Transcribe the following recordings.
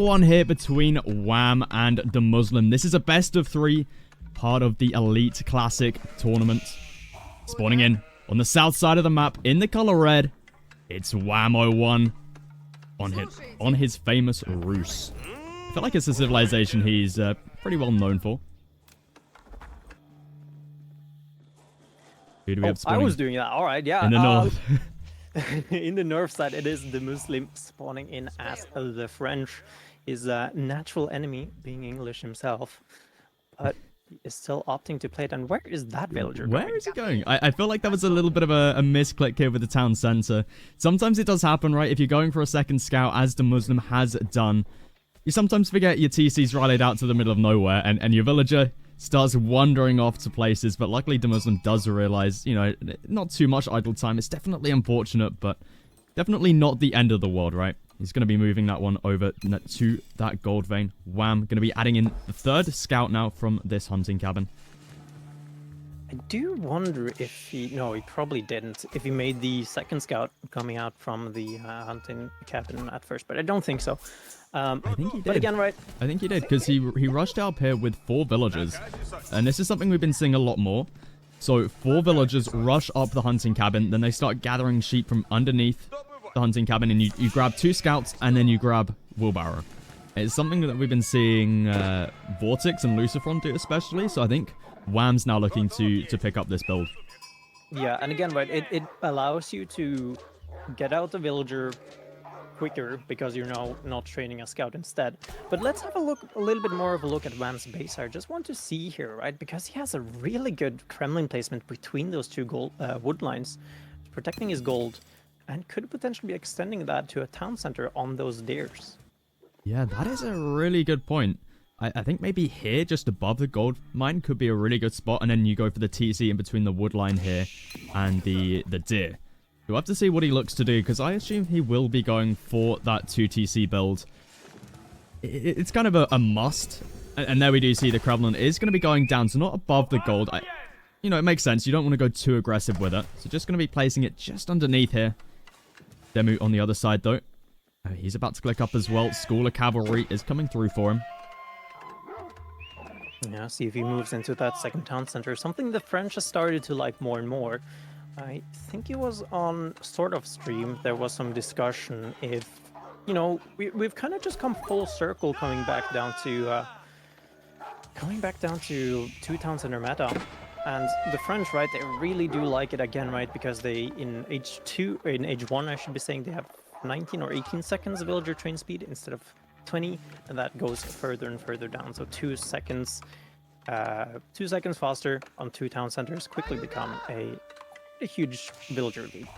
One here between Wham and DeMu. This is a best of 3, part of the Elite Classic tournament. Spawning in on the south side of the map in the color red. It's Wham01 on his famous roost. I feel like it's a civilization he's pretty well known for. Who do we have spawning? I was doing that. All right, yeah. In the north. In the north side, it is the Muslim spawning in as the French. His natural enemy, being English himself, but is still opting to play it. And where is that villager going? Where is he going? I feel like that was a little bit of a misclick here with the town center. Sometimes it does happen, right? If you're going for a second scout, as DeMu has done, you sometimes forget your TC's rallied out to the middle of nowhere, and your villager starts wandering off to places. But luckily, DeMu does realize, you know, not too much idle time. It's definitely unfortunate, but definitely not the end of the world, right? He's going to be moving that one over to that gold vein. Wham, going to be adding in the 3rd scout now from this hunting cabin. I do wonder if he... No, he probably didn't. If he made the 2nd scout coming out from the hunting cabin at first, but I don't think so. I think he did. But again, right? I think he did, because he rushed up here with 4 villagers. And this is something we've been seeing a lot more. So 4 villagers rush up the hunting cabin, then they start gathering sheep from underneath the hunting cabin, and you grab 2 scouts, and then you grab wheelbarrow. It's something that we've been seeing Vortex and Lucifron do especially, so I think Wham's now looking to pick up this build. Yeah, and again, right, it allows you to get out the villager quicker because you're now not training a scout instead. But let's have a little bit more of a look at Wham's base. I just want to see here, right, because he has a really good Kremlin placement between those 2 wood lines, protecting his gold, and could potentially be extending that to a town center on those deers. Yeah, that is a really good point. I think maybe here, just above the gold mine, could be a really good spot, and then you go for the TC in between the wood line here and the deer. You'll have to see what he looks to do, because I assume he will be going for that 2 TC build. It's kind of a must, and there we do see the Kremlin is going to be going down, so not above the gold. You know, it makes sense. You don't want to go too aggressive with it, so just going to be placing it just underneath here. DeMu on the other side, though. He's about to click up as well. School of Cavalry is coming through for him. Yeah, see if he moves into that 2nd town center. Something the French has started to like more and more. I think it was on sort of stream. There was some discussion if, you know, we've kind of just come full circle coming back down to 2 town center meta. And the French, right, they really do like it again, right, because they, in age 1, I should be saying, they have 19 or 18 seconds villager train speed instead of 20, and that goes further and further down. So 2 seconds faster on 2 town centers quickly become a huge villager lead.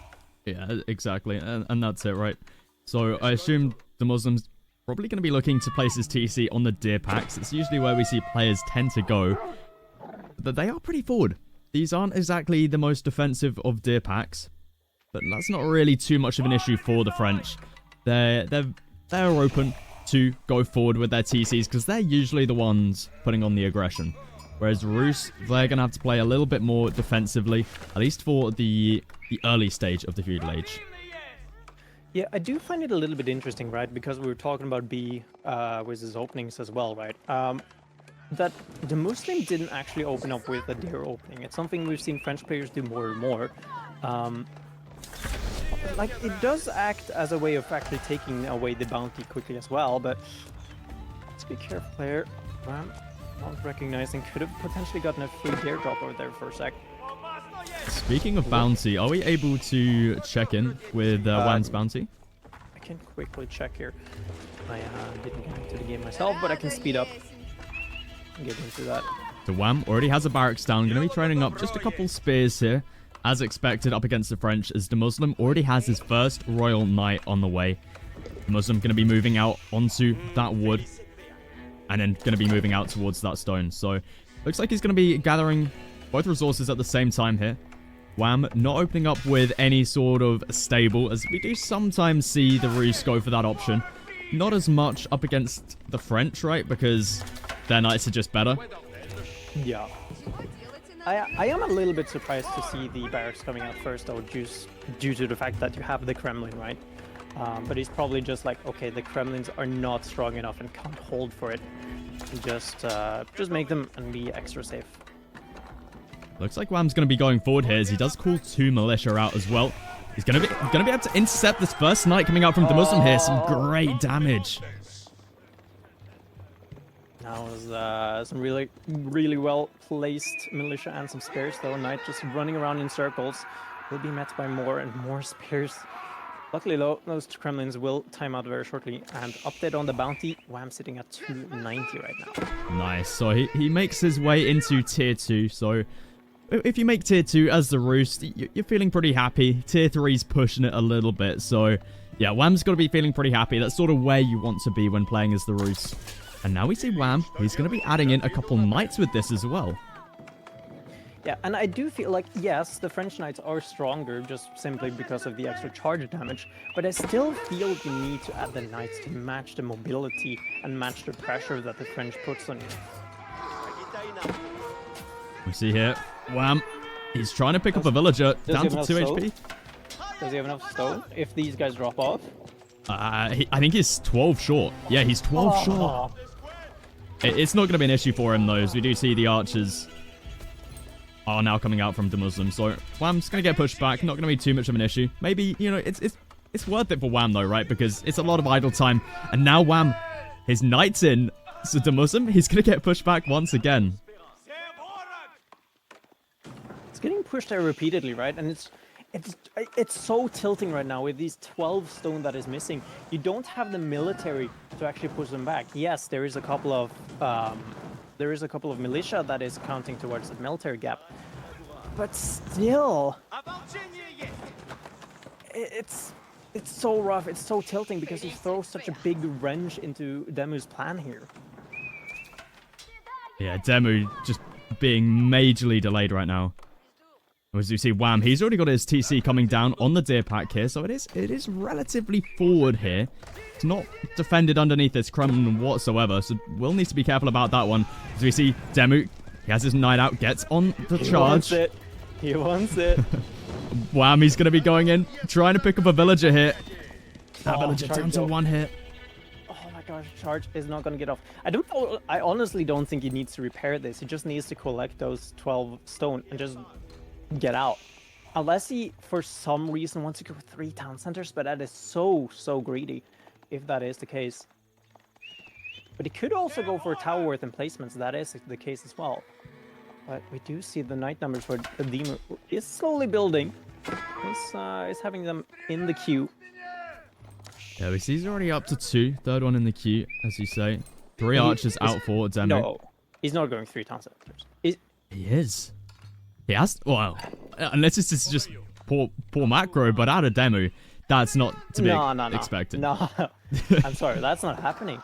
Yeah, exactly, and that's it, right? So I assume the Muslims probably going to be looking to place his TC on the deer packs. It's usually where we see players tend to go. But they are pretty forward. These aren't exactly the most defensive of deer packs, but that's not really too much of an issue for the French. They're open to go forward with their TCs because they're usually the ones putting on the aggression. Whereas Rus, they're going to have to play a little bit more defensively, at least for the early stage of the feudal age. Yeah, I do find it a little bit interesting, right? Because we were talking about B with his openings as well, right? That the Muslim didn't actually open up with a deer opening. It's something we've seen French players do more and more. Like, it does act as a way of actually taking away the bounty quickly as well, but let's be careful here. Not recognizing, could have potentially gotten a free deer drop over there for a sec. Speaking of bounty, are we able to check in with Wham's bounty? I can quickly check here. I didn't get into the game myself, but I can speed up and get into that. So Wham already has a barracks down, going to be training up just a couple spears here, as expected, up against the French, as the Muslim already has his first Royal Knight on the way. The Muslim going to be moving out onto that wood, and then going to be moving out towards that stone. So looks like he's going to be gathering both resources at the same time here. Wham not opening up with any sort of stable, as we do sometimes see the Rus go for that option. Not as much up against the French, right? Because their knights are just better. Yeah. I am a little bit surprised to see the barracks coming out first, though, just due to the fact that you have the Kremlin, right? But he's probably just like, okay, the Kremlins are not strong enough and can't hold for it. Just make them and be extra safe. Looks like Wham's going to be going forward here as he does call 2 militia out as well. He's going to be able to intercept this first knight coming out from the Muslim here. Some great damage. That was some really, really well placed militia and some spares though. Knight just running around in circles. Will be met by more and more spares. Luckily though, those Kremlins will time out very shortly. And update on the bounty, Wham sitting at 290 right now. Nice. So he makes his way into tier 2. So if you make tier 2 as the Roost, you're feeling pretty happy. Tier 3's pushing it a little bit. So yeah, Wham's got to be feeling pretty happy. That's sort of where you want to be when playing as the Roost. And now we see Wham. He's going to be adding in a couple knights with this as well. Yeah, and I do feel like, yes, the French knights are stronger just simply because of the extra charge damage, but I still feel the need to add the knights to match the mobility and match the pressure that the French puts on you. We see here, Wham. He's trying to pick up a villager down to 2 HP. Does he have enough stone if these guys drop off? I think he's 12 short. Yeah, he's 12 short. It's not going to be an issue for him, though, as we do see the archers are now coming out from the Muslim. So Wham's going to get pushed back. Not going to be too much of an issue. Maybe, you know, it's worth it for Wham, though, right? Because it's a lot of idle time. And now Wham, his knight's in. So the Muslim, he's going to get pushed back once again. It's getting pushed there repeatedly, right? And it's so tilting right now with these 12 stone that is missing. You don't have the military to actually push them back. Yes, there is a couple of militia that is counting towards the military gap, but still, it's so rough. It's so tilting because he throws such a big wrench into DeMu's plan here. Yeah, DeMu just being majorly delayed right now. As you see, Wham, he's already got his TC coming down on the deer pack here, so it is relatively forward here. It's not defended underneath this Kremlin whatsoever, so we'll need to be careful about that one. As we see, DeMu, he has his knight out, gets on the charge. He wants it. Wham, he's going to be going in, trying to pick up a villager here. That villager down to 1 hit. Oh my gosh, charge is not going to get off. I honestly don't think he needs to repair this. He just needs to collect those 12 stone and just get out. Unless he, for some reason, wants to go with 3 town centers, but that is so greedy, if that is the case. But he could also go for tower worth emplacements. That is the case as well. But we do see the knight numbers for the DeMu is slowly building. He's having them in the queue. Yeah, we see he's already up to 2. Third one in the queue, as you say. 3 archers out for DeMu. No, he's not going 3 town centers. He is. He has, well, unless this is just poor macro, but out of DeMu, that's not to be expected. No, I'm sorry, that's not happening.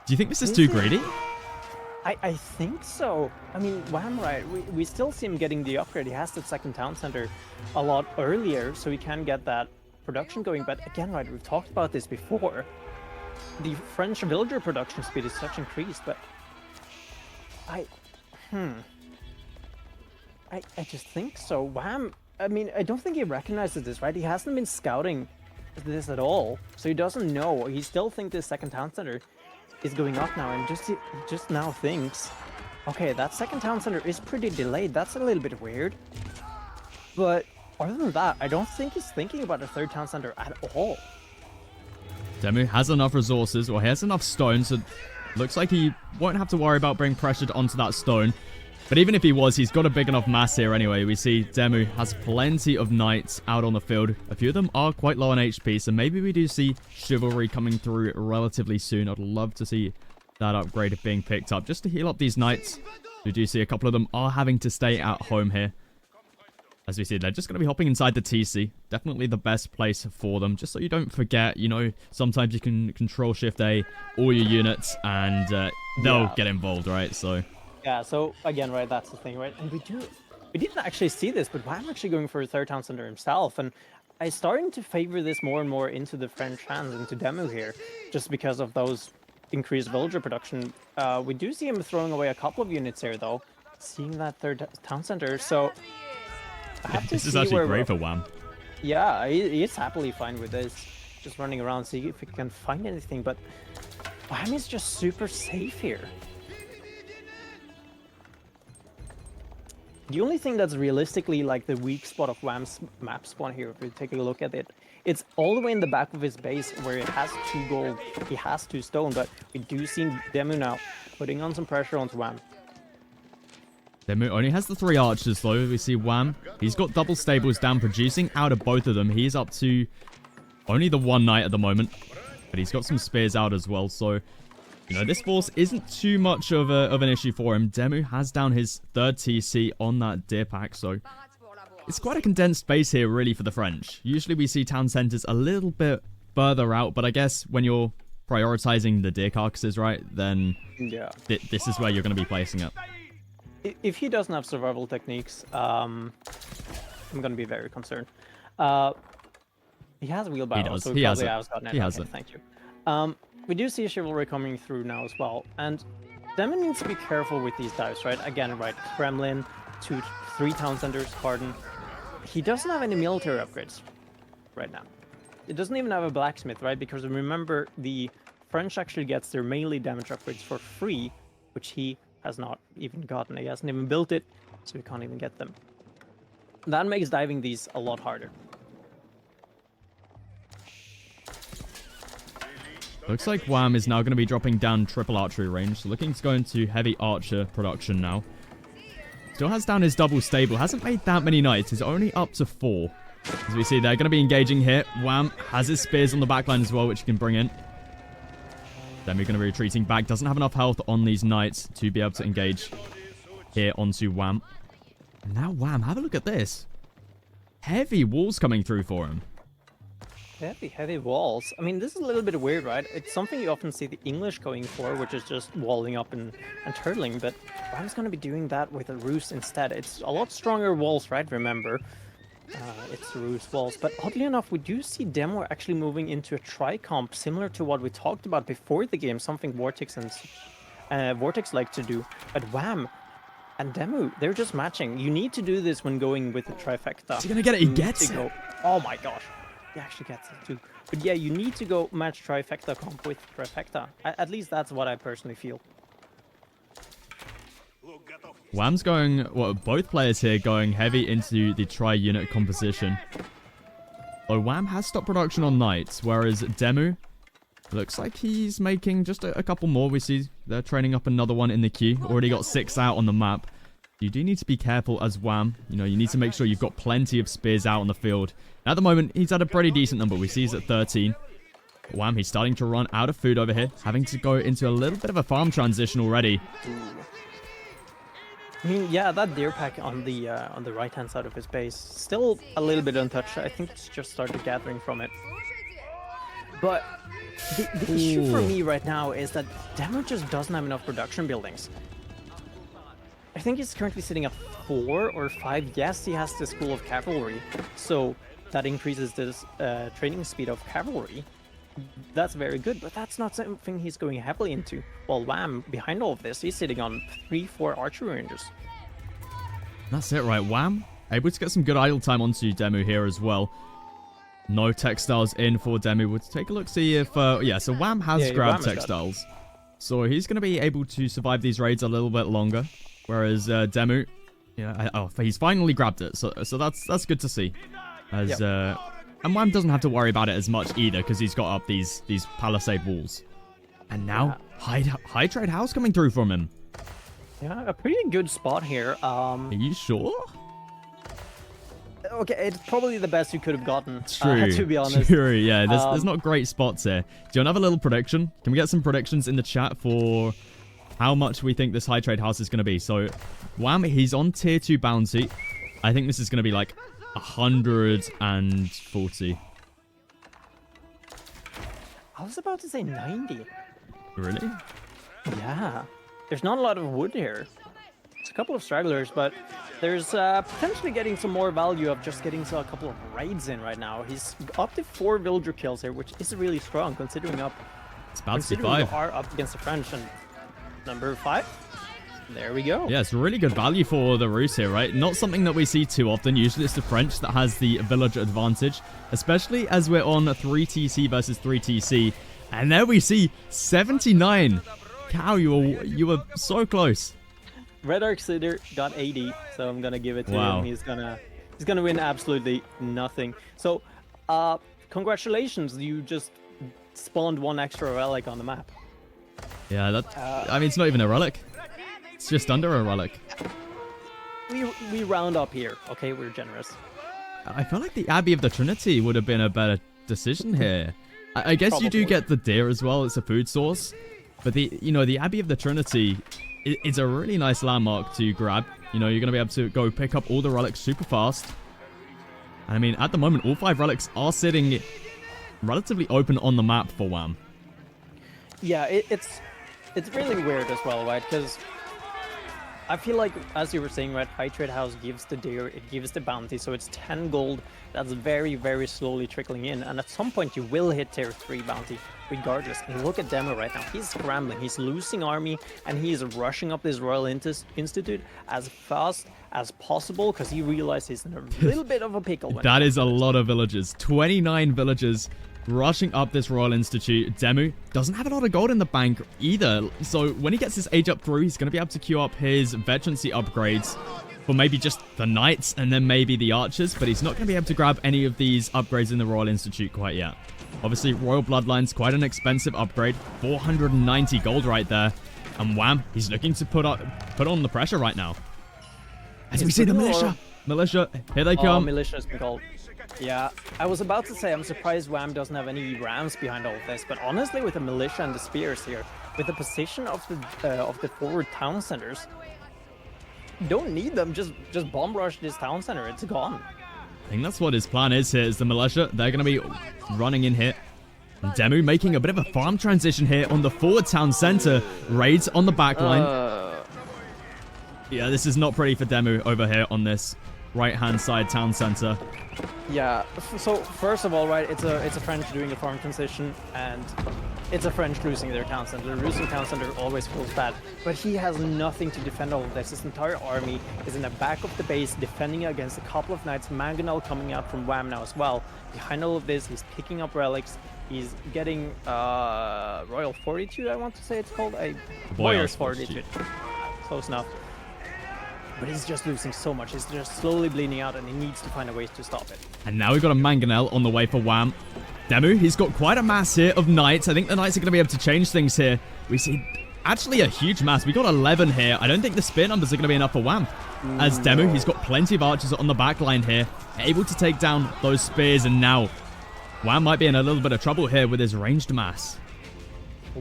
Do you think this is too greedy? I think so. I mean, Wham, right, we still see him getting the upgrade. He has that second town center a lot earlier, so he can get that production going. But again, right, we've talked about this before. The French villager production speed is such increased, but I just think so. Wham, I mean, I don't think he recognizes this, right? He hasn't been scouting this at all, so he doesn't know. He still thinks this second town center is going up now, and he just now thinks, okay, that second town center is pretty delayed. That's a little bit weird. But other than that, I don't think he's thinking about a third town center at all. DeMu has enough resources, or he has enough stone, so looks like he won't have to worry about being pressured onto that stone. But even if he was, he's got a big enough mass here anyway. We see DeMu has plenty of knights out on the field. A few of them are quite low on HP, so maybe we do see chivalry coming through relatively soon. I'd love to see that upgrade being picked up just to heal up these knights. We do see a couple of them are having to stay at home here. As we see, they're just going to be hopping inside the TC. Definitely the best place for them, just so you don't forget, you know, sometimes you can Control-Shift-A all your units and they'll get involved, right? So... yeah, so again, right, that's the thing, right? And we didn't actually see this, but Wham actually going for a third town center himself, and I'm starting to favor this more and more into the French hands, into DeMu here, just because of those increased villager production. We do see him throwing away a couple of units here, though, seeing that third town center, so I have to this is actually great for Wham. Yeah, he's happily fine with this. Just running around, see if he can find anything, but Wham is just super safe here. The only thing that's realistically like the weak spot of Wham's map spawn here, if we take a look at it, it's all the way in the back of his base where it has 2 gold, he has 2 stone, but we do see DeMu now putting on some pressure onto Wham. DeMu only has the 3 archers though. We see Wham. He's got double stables down, producing out of both of them. He's up to only the 1 knight at the moment, but he's got some spears out as well. So, you know, this force isn't too much of an issue for him. DeMu has down his 3rd TC on that deer pack, so it's quite a condensed base here really for the French. Usually we see town centers a little bit further out, but I guess when you're prioritizing the deer carcasses, right, then yeah, this is where you're going to be placing it. If he doesn't have survival techniques, I'm going to be very concerned. He has a wheelbarrow, He does. so He has it. gotten it. He has okay, it. Thank you. We do see chivalry coming through now as well, and DeMu needs to be careful with these dives, right? Again, right, Kremlin, 3 town centers, pardon. He doesn't have any military upgrades right now. It doesn't even have a blacksmith, right? Because remember, the French actually gets their melee damage upgrades for free, which he has not even gotten. He hasn't even built it, so he can't even get them. That makes diving these a lot harder. Looks like Wham is now going to be dropping down triple archery range, so looking to go into heavy archer production now. Still has down his double stable, hasn't made that many knights, he's only up to 4. As we see, they're going to be engaging here. Wham has his spears on the backline as well, which he can bring in. Then we're going to be retreating back, doesn't have enough health on these knights to be able to engage here onto Wham. And now Wham, have a look at this. Heavy walls coming through for him. Heavy walls. I mean, this is a little bit weird, right? It's something you often see the English going for, which is just walling up and turtling, but Wham's going to be doing that with a roost instead. It's a lot stronger walls, right? Remember, it's roost walls. But oddly enough, we do see DeMu actually moving into a tri-comp, similar to what we talked about before the game, something Vortex and Vortex like to do. But Wham and DeMu, they're just matching. You need to do this when going with the trifecta. Is he going to get it? He gets it. Oh my gosh. He actually gets it too. But yeah, you need to go match trifecta comp with trifecta. At least that's what I personally feel. Wham's going, well, both players here going heavy into the tri-unit composition. So Wham has stopped production on knights, whereas DeMu looks like he's making just a couple more. We see they're training up another one in the queue. Already got 6 out on the map. You do need to be careful as Wham. You know, you need to make sure you've got plenty of spears out on the field. At the moment, he's at a pretty decent number. We see he's at 13. Wham, he's starting to run out of food over here. Having to go into a little bit of a farm transition already. I mean, yeah, that deer pack on the right-hand side of his base, still a little bit untouched. I think it's just started gathering from it. But the issue for me right now is that DeMu just doesn't have enough production buildings. I think he's currently sitting at 4 or 5. Yes, he has the School of Cavalry, so that increases this training speed of cavalry. That's very good, but that's not something he's going heavily into. While Wham, behind all of this, he's sitting on 3-4 archery rangers. That's it, right? Wham, able to get some good idle time onto DeMu here as well. No textiles in for DeMu. We'll take a look, see if... yeah, so Wham has grabbed textiles. So he's going to be able to survive these raids a little bit longer. Whereas DeMu, yeah, he's finally grabbed it. So that's good to see. As and Wham doesn't have to worry about it as much either, because he's got up these palisade walls. And now high trade house coming through from him. Yeah, a pretty good spot here. Are you sure? Okay, it's probably the best you could have gotten. True. To be honest. True. Yeah, there's not great spots here. Do you want to have a little prediction? Can we get some predictions in the chat for how much we think this high trade house is going to be? So, Wham, he's on tier 2 bounty. I think this is going to be like 140. I was about to say 90. Really? Yeah. There's not a lot of wood here. It's a couple of stragglers, but there's potentially getting some more value of just getting a couple of raids in right now. He's up to 4 villager kills here, which is really strong considering It's about to be 5. we are up against the French and number 5. There we go. Yeah, it's really good value for the Rus here, right? Not something that we see too often. Usually it's the French that has the village advantage, especially as we're on 3TC versus 3TC. And there we see 79. Cow, you were so close. Red Arc Sitter got 80, so I'm gonna give it to him. He's gonna win absolutely nothing. So, congratulations, you just spawned one extra relic on the map. Yeah, I mean, it's not even a relic. It's just under a relic. We round up here, okay? We're generous. I feel like the Abbey of the Trinity would have been a better decision here. I guess Probably. you do get the deer as well. It's a food source. But the Abbey of the Trinity is a really nice landmark to grab. You're going to be able to go pick up all the relics super fast. And I mean, at the moment, all 5 relics are sitting relatively open on the map for Wham. Yeah, it's really weird as well, right? Because I feel like, as you were saying, right, High Trade House gives the deer, it gives the bounty, so it's 10 gold that's very, very slowly trickling in, and at some point you will hit tier 3 bounty, regardless. And look at DeMu right now, he's scrambling, he's losing army, and he's rushing up this Royal Institute as fast as possible, because he realizes he's in a little bit of a pickle. That is a lot of villagers, 29 villagers rushing up this Royal Institute. DeMu doesn't have a lot of gold in the bank either, so when he gets his age up through, he's going to be able to queue up his veterancy upgrades for maybe just the knights and then maybe the archers, but he's not going to be able to grab any of these upgrades in the Royal Institute quite yet. Obviously, Royal Bloodline's quite an expensive upgrade, 490 gold right there, and Wham, he's looking to put on the pressure right now. As we see the militia, here they come. Militia's been called. Yeah, I was about to say I'm surprised Wham doesn't have any rams behind all of this, but honestly, with the militia and the spears here, with the position of the forward town centers, you don't need them. Just bomb rush this town center. It's gone. I think that's what his plan is here. Is the militia? They're going to be running in here. DeMu making a bit of a farm transition here on the forward town center. Raids on the back line. Yeah, this is not pretty for DeMu over here on this right-hand side town center. Yeah, so first of all, right, it's a French doing a farm transition, and it's a French losing their town center. The losing town center always feels bad, but he has nothing to defend all of this. His entire army is in the back of the base, defending against a couple of knights. Mangonel coming out from Wham now as well. Behind all of this, he's picking up relics. He's getting Royal Fortitude, I want to say it's called. Warrior's Fortitude. Close enough. But he's just losing so much. He's just slowly bleeding out, and he needs to find a way to stop it. And now we've got a Mangonel on the way for Wham. DeMu, he's got quite a mass here of knights. I think the knights are going to be able to change things here. We see actually a huge mass. We got 11 here. I don't think the spear numbers are going to be enough for Wham. As DeMu, he's got plenty of archers on the back line here, able to take down those spears, and now Wham might be in a little bit of trouble here with his ranged mass.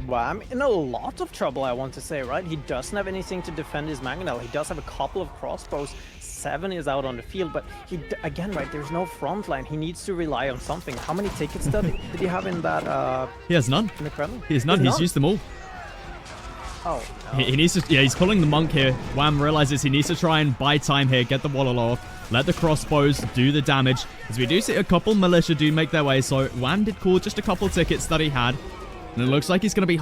Wham in a lot of trouble, I want to say, right? He doesn't have anything to defend his Mangonel. He does have a couple of crossbows. 7 is out on the field, but again, right, there's no front line. He needs to rely on something. How many tickets did he have in that? He has none. In the Kremlin? He has none. He's used them all. Oh, no. He needs to, yeah, he's pulling the monk here. Wham realizes he needs to try and buy time here, get the wall off, let the crossbows do the damage. As we do see a couple militia do make their way, so Wham did call just a couple tickets that he had. And it looks like he's going to be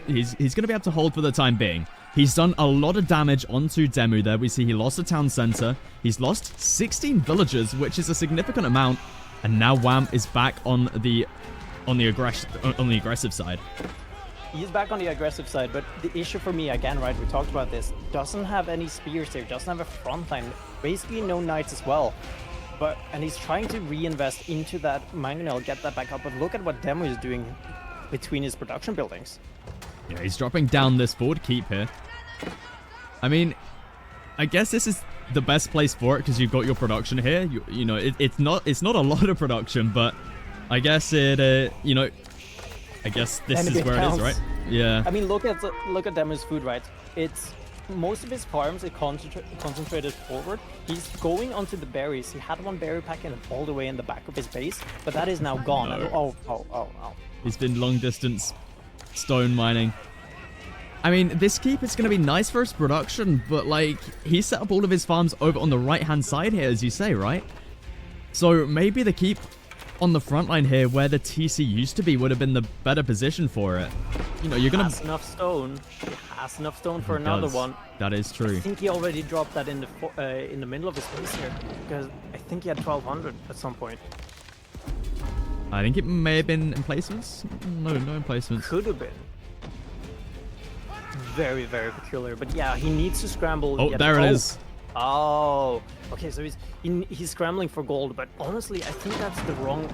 he's going to be able to hold for the time being. He's done a lot of damage onto DeMu there. We see he lost the town center. He's lost 16 villagers, which is a significant amount. And now Wham is back on the aggressive side. He's back on the aggressive side, but the issue for me, again, right, we talked about this, doesn't have any spears here, doesn't have a front line, basically no knights as well. And he's trying to reinvest into that Mangonel, get that back up, but look at what DeMu is doing between his production buildings. Yeah, he's dropping down this forward keep here. I mean, I guess this is the best place for it because you've got your production here. You know, it's not a lot of production, but I guess it, you know, I guess this is where it is, right? Yeah. I mean, look at DeMu's food, right? It's most of his farms are concentrated forward. He's going onto the berries. He had one berry pack in all the way in the back of his base, but that is now gone. No. Oh. He's been long distance stone mining. I mean, this keep is going to be nice for his production, but like, he set up all of his farms over on the right-hand side here, as you say, right? So maybe the keep on the front line here, where the TC used to be, would have been the better position for it. you know, you're going has to... enough stone. He has enough stone for another one. That is I true. think he already dropped that in the middle of his base here, because I think he had 1200 at some point. I think it may have been emplacements. No emplacements. Could have been. Very, very peculiar. But yeah, he needs to scramble. Oh, there it is. Oh, okay. So he's scrambling for gold, but honestly, I think that's the wrong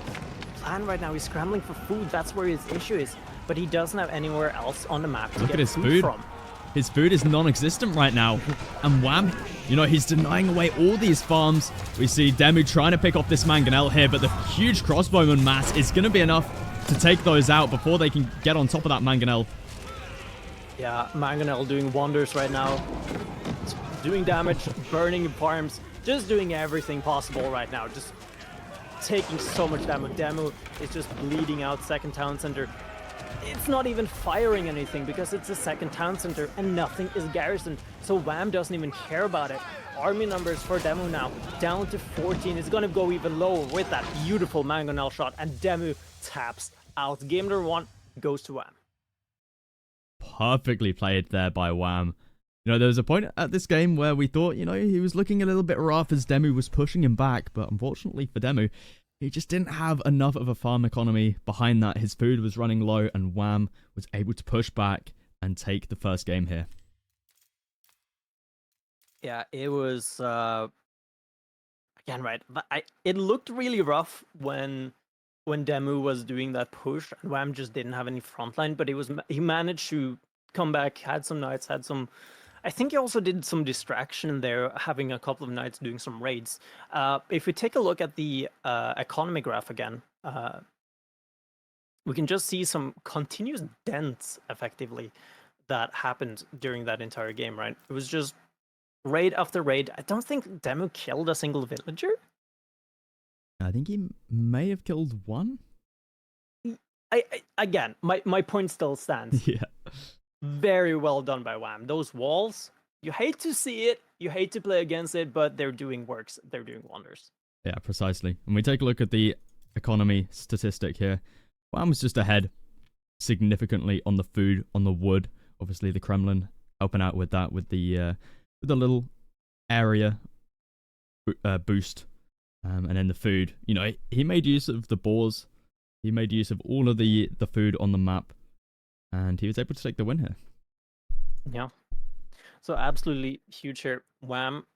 plan right now. He's scrambling for food. That's where his issue is. But he doesn't have anywhere else on the map to get his food from. His food is non-existent right now. And Wham, you know, he's denying away all these farms. We see DeMu trying to pick off this Mangonel here, but the huge crossbowman mass is going to be enough to take those out before they can get on top of that Mangonel. Yeah, Mangonel doing wonders right now. Doing damage, burning farms, just doing everything possible right now. Just taking so much damage. DeMu is just bleeding out second town center. It's not even firing anything because it's a second town center and nothing is garrisoned. So Wham doesn't even care about it. Army numbers for DeMu now down to 14. It's gonna go even lower with that beautiful Mangonel shot, and DeMu taps out. Game number 1 goes to Wham. Perfectly played there by Wham. You know, there was a point at this game where we thought, you know, he was looking a little bit rough as DeMu was pushing him back, but unfortunately for DeMu, he just didn't have enough of a farm economy behind that. His food was running low, and Wham was able to push back and take the first game here. Yeah, it was again right. But it looked really rough when DeMu was doing that push, and Wham just didn't have any frontline. But he managed to come back, had some knights, had some. I think he also did some distraction there, having a couple of knights doing some raids. If we take a look at the economy graph again, we can just see some continuous dents, effectively, that happened during that entire game, right? It was just raid after raid. I don't think DeMu killed a single villager. I think he may have killed one. Again, my point still stands. Yeah. Very well done by Wham. Those walls, you hate to see it, you hate to play against it, but they're doing works. They're doing wonders. Yeah, precisely. And we take a look at the economy statistic here. Wham was just ahead significantly on the food, on the wood. Obviously, the Kremlin helping out with that, with the little area boost. And then the food. You know, he made use of the boars. He made use of all of the food on the map. And he was able to take the win here. Yeah. So absolutely huge here. Wham.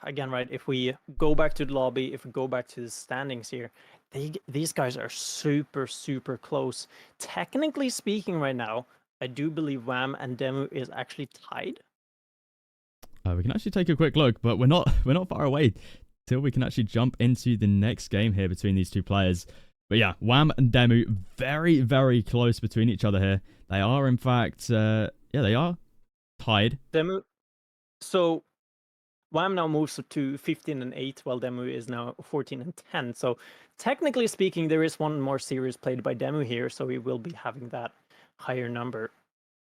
Again, right, if we go back to the lobby, if we go back to the standings here, these guys are super, super close. Technically speaking right now, I do believe Wham and DeMu is actually tied. We can actually take a quick look, but we're not far away till we can actually jump into the next game here between these two players. But yeah, Wham and DeMu, very, very close between each other here. They are, in fact, they are tied. DeMu, so Wham now moves to 15 and 8, while DeMu is now 14 and 10. So technically speaking, there is one more series played by DeMu here, so we will be having that higher number.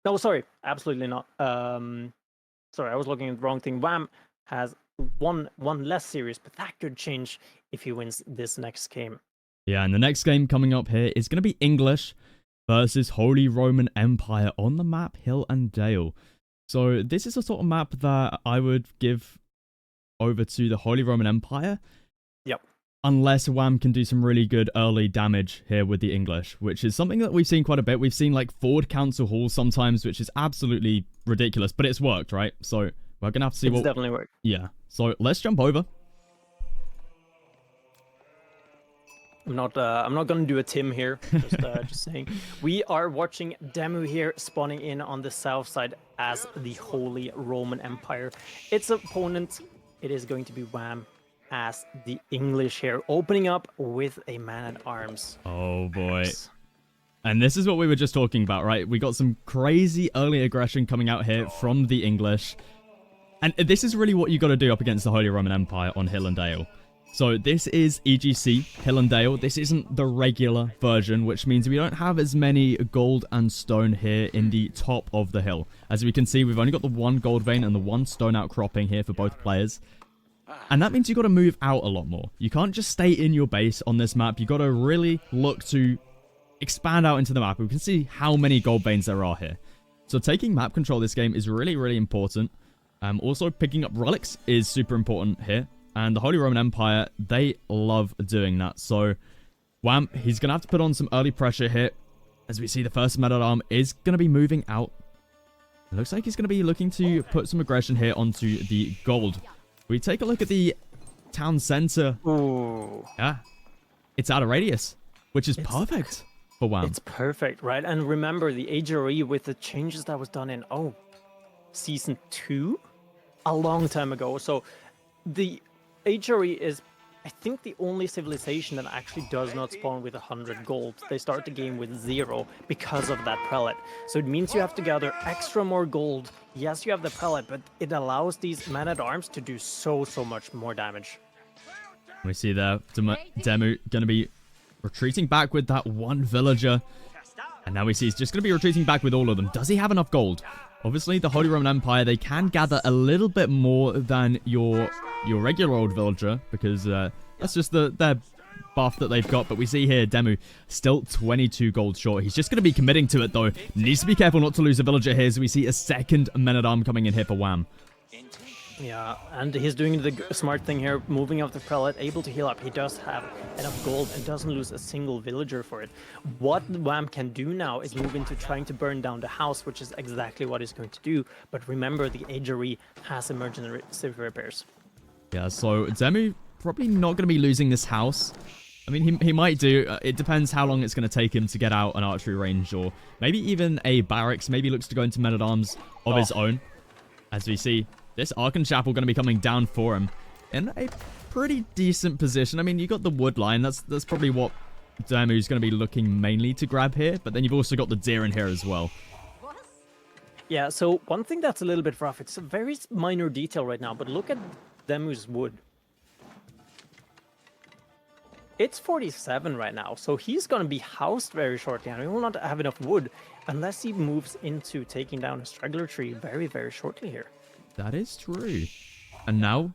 No, sorry, absolutely not. Sorry, I was looking at the wrong thing. Wham has one less series, but that could change if he wins this next game. Yeah, and the next game coming up here is going to be English versus Holy Roman Empire on the map Hill and Dale. So this is a sort of map that I would give over to the Holy Roman Empire. Yep. Unless Wham can do some really good early damage here with the English, which is something that we've seen quite a bit. We've seen like Ford Council Hall sometimes, which is absolutely ridiculous, but it's worked, right? So we're going to have to see It's definitely worked. Yeah. So let's jump over. I'm not going to do a Tim here, just saying. We are watching DeMu here spawning in on the south side as the Holy Roman Empire. Its opponent, it is going to be Wham as the English here, opening up with a man-at-arms. Oh boy. And this is what we were just talking about, right? We got some crazy early aggression coming out here from the English. And this is really what you got to do up against the Holy Roman Empire on Hill and Dale. So this is EGC, Hill and Dale. This isn't the regular version, which means we don't have as many gold and stone here in the top of the hill. As we can see, we've only got the one gold vein and the one stone outcropping here for both players. And that means you've got to move out a lot more. You can't just stay in your base on this map. You've got to really look to expand out into the map, we can see how many gold veins there are here. So taking map control this game is really, really important. Also, picking up relics is super important here. And the Holy Roman Empire, they love doing that. So, Wham, he's going to have to put on some early pressure here. As we see, the first men-at-arm is going to be moving out. It looks like he's going to be looking to put some aggression here onto the gold. We take a look at the town center. Ooh. Yeah, it's out of radius, which is perfect for Wham. It's perfect, right? And remember, the HRE with the changes that was done in, Season 2? A long time ago. So, the HRE is, I think, the only civilization that actually does not spawn with 100 gold. They start the game with 0 because of that prelate. So it means you have to gather extra more gold. Yes, you have the prelate, but it allows these men-at-arms to do so much more damage. We see there, DeMu going to be retreating back with that one villager. And now we see he's just going to be retreating back with all of them. Does he have enough gold? Obviously, the Holy Roman Empire, they can gather a little bit more than your regular old villager, because that's just their buff that they've got. But we see here, DeMu still 22 gold short. He's just going to be committing to it, though. Needs to be careful not to lose a villager here, so we see a second men-at-arm coming in here for Wham. Yeah, and he's doing the smart thing here, moving up the prelate, able to heal up. He does have enough gold and doesn't lose a single villager for it. What Wham can do now is move into trying to burn down the house, which is exactly what he's going to do. But remember, the HRE has emergency repairs. Yeah, so DeMu probably not going to be losing this house. I mean, he might do. It depends how long it's going to take him to get out an archery range, or maybe even a barracks. Maybe he looks to go into men-at-arms of his own. As we see, this Archon Chapel going to be coming down for him in a pretty decent position. I mean, you got the wood line. That's probably what DeMu's going to be looking mainly to grab here. But then you've also got the deer in here as well. Yeah, so one thing that's a little bit rough, it's a very minor detail right now, but look at DeMu's wood. It's 47 right now, so he's going to be housed very shortly, and he will not have enough wood unless he moves into taking down a straggler tree very, very shortly here. That is true. And now,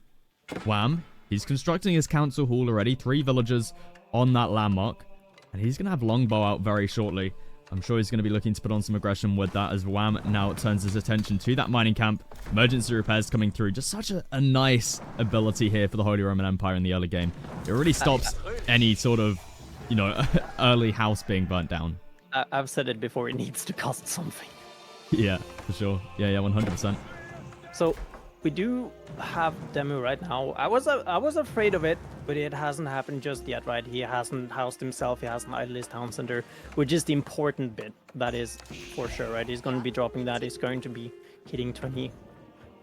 Wham, he's constructing his council hall already. 3 villagers on that landmark. And he's going to have longbow out very shortly. I'm sure he's going to be looking to put on some aggression with that as Wham now turns his attention to that mining camp. Emergency repairs coming through. Just such a nice ability here for the Holy Roman Empire in the early game. It really stops any sort of, early house being burnt down. I've said it before, it needs to cost something. Yeah, for sure. Yeah, 100%. So we do have DeMu right now. I was afraid of it, but it hasn't happened just yet, right? He hasn't housed himself, he hasn't idled his town center, which is the important bit. That is for sure, right? He's going to be dropping that. He's going to be hitting 20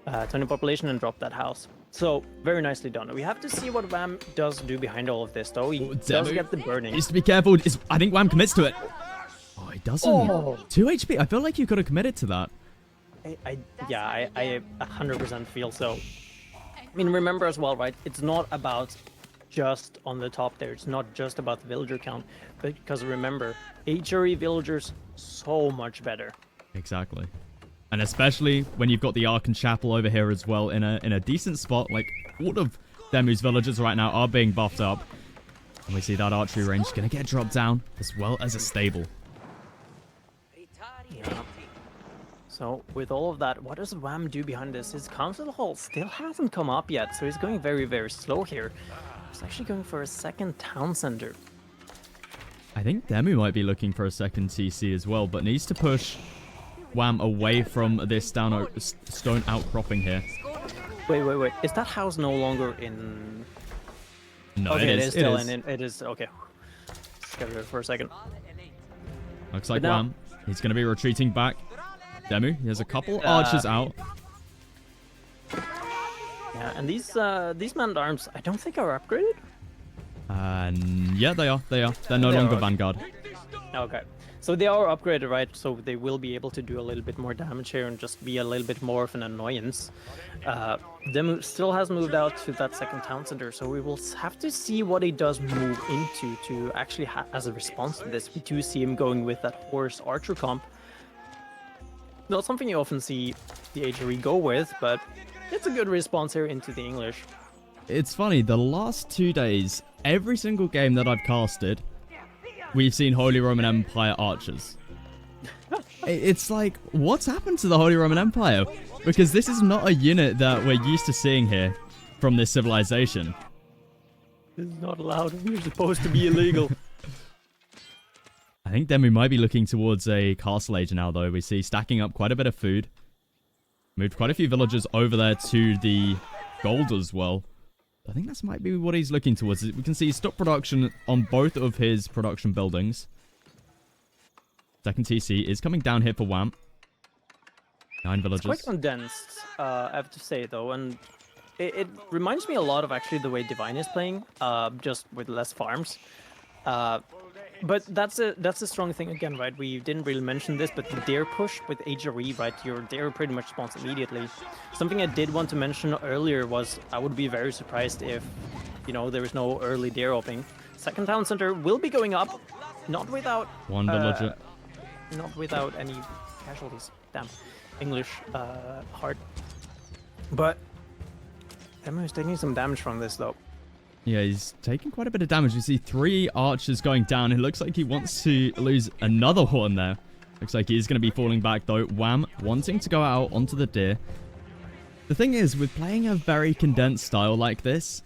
population and drop that house. So very nicely done. We have to see what Wham does do behind all of this, though. He does get the burning. Needs to be careful. I think Wham commits to it. Oh, he doesn't. 2 HP. I feel like you could have committed to that. I 100% feel so. I mean, remember as well, right? It's not about just on the top there. It's not just about the villager count, because remember, HRE villagers so much better. Exactly. And especially when you've got the Archon Chapel over here as well in a decent spot. Like, all of DeMu's villagers right now are being buffed up. And we see that archery range going to get dropped down, as well as a stable. Yeah. So, with all of that, what does Wham do behind this? His council hall still hasn't come up yet, so he's going very, very slow here. He's actually going for a second town center. I think DeMu might be looking for a second TC as well, but needs to push Wham away from this stone outcropping here. Wait. Is that house no longer in... No, okay, it is still in... It is, okay. Let's get rid of it for a second. Looks like Wham, he's going to be retreating back. DeMu, he has a couple archers out. Yeah, and these man-at-arms, I don't think are upgraded. Yeah, they are. They're no longer Vanguard. Okay. So they are upgraded, right? So they will be able to do a little bit more damage here and just be a little bit more of an annoyance. DeMu still has moved out to that second town center, so we will have to see what he does move into to actually as a response to this. We do see him going with that horse archer comp. Not something you often see the HRE go with, but it's a good response here into the English. It's funny, the last 2 days, every single game that I've casted, we've seen Holy Roman Empire archers. It's like, what's happened to the Holy Roman Empire? Because this is not a unit that we're used to seeing here from this civilization. This is not allowed. We're supposed to be illegal. I think then we might be looking towards a castle age now, though. We see stacking up quite a bit of food. Moved quite a few villagers over there to the gold as well. I think that might be what he's looking towards. We can see stock production on both of his production buildings. Second TC is coming down here for Wham. 9 villagers. It's quite condensed, I have to say, though, and it reminds me a lot of actually the way Divine is playing, just with less farms. But that's a strong thing again, right? We didn't really mention this, but the dare push with HRE, right? Your dare pretty much spawns immediately. Something I did want to mention earlier was I would be very surprised if, you know, there is no early dare opening. Second town center will be going up, not without one villager. Not without any casualties. Damn, English hard. But DeMu is taking some damage from this though. Yeah, he's taking quite a bit of damage. You see 3 archers going down. It looks like he wants to lose another one there. Looks like he's going to be falling back, though. Wham, wanting to go out onto the deer. The thing is, with playing a very condensed style like this,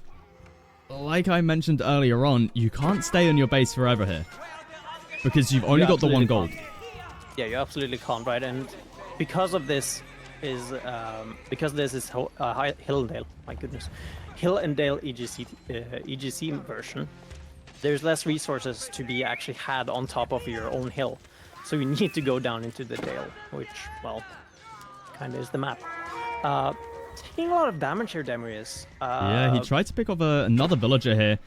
like I mentioned earlier on, you can't stay on your base forever here. Because you've only got the 1 gold. Yeah, you absolutely can't, right? And because of this is Hillendale, my goodness. Hill and Dale EGC version, there's less resources to be actually had on top of your own hill. So you need to go down into the Dale, which, well, kind of is the map. Taking a lot of damage here, DeMu is. Yeah, he tried to pick off another villager here.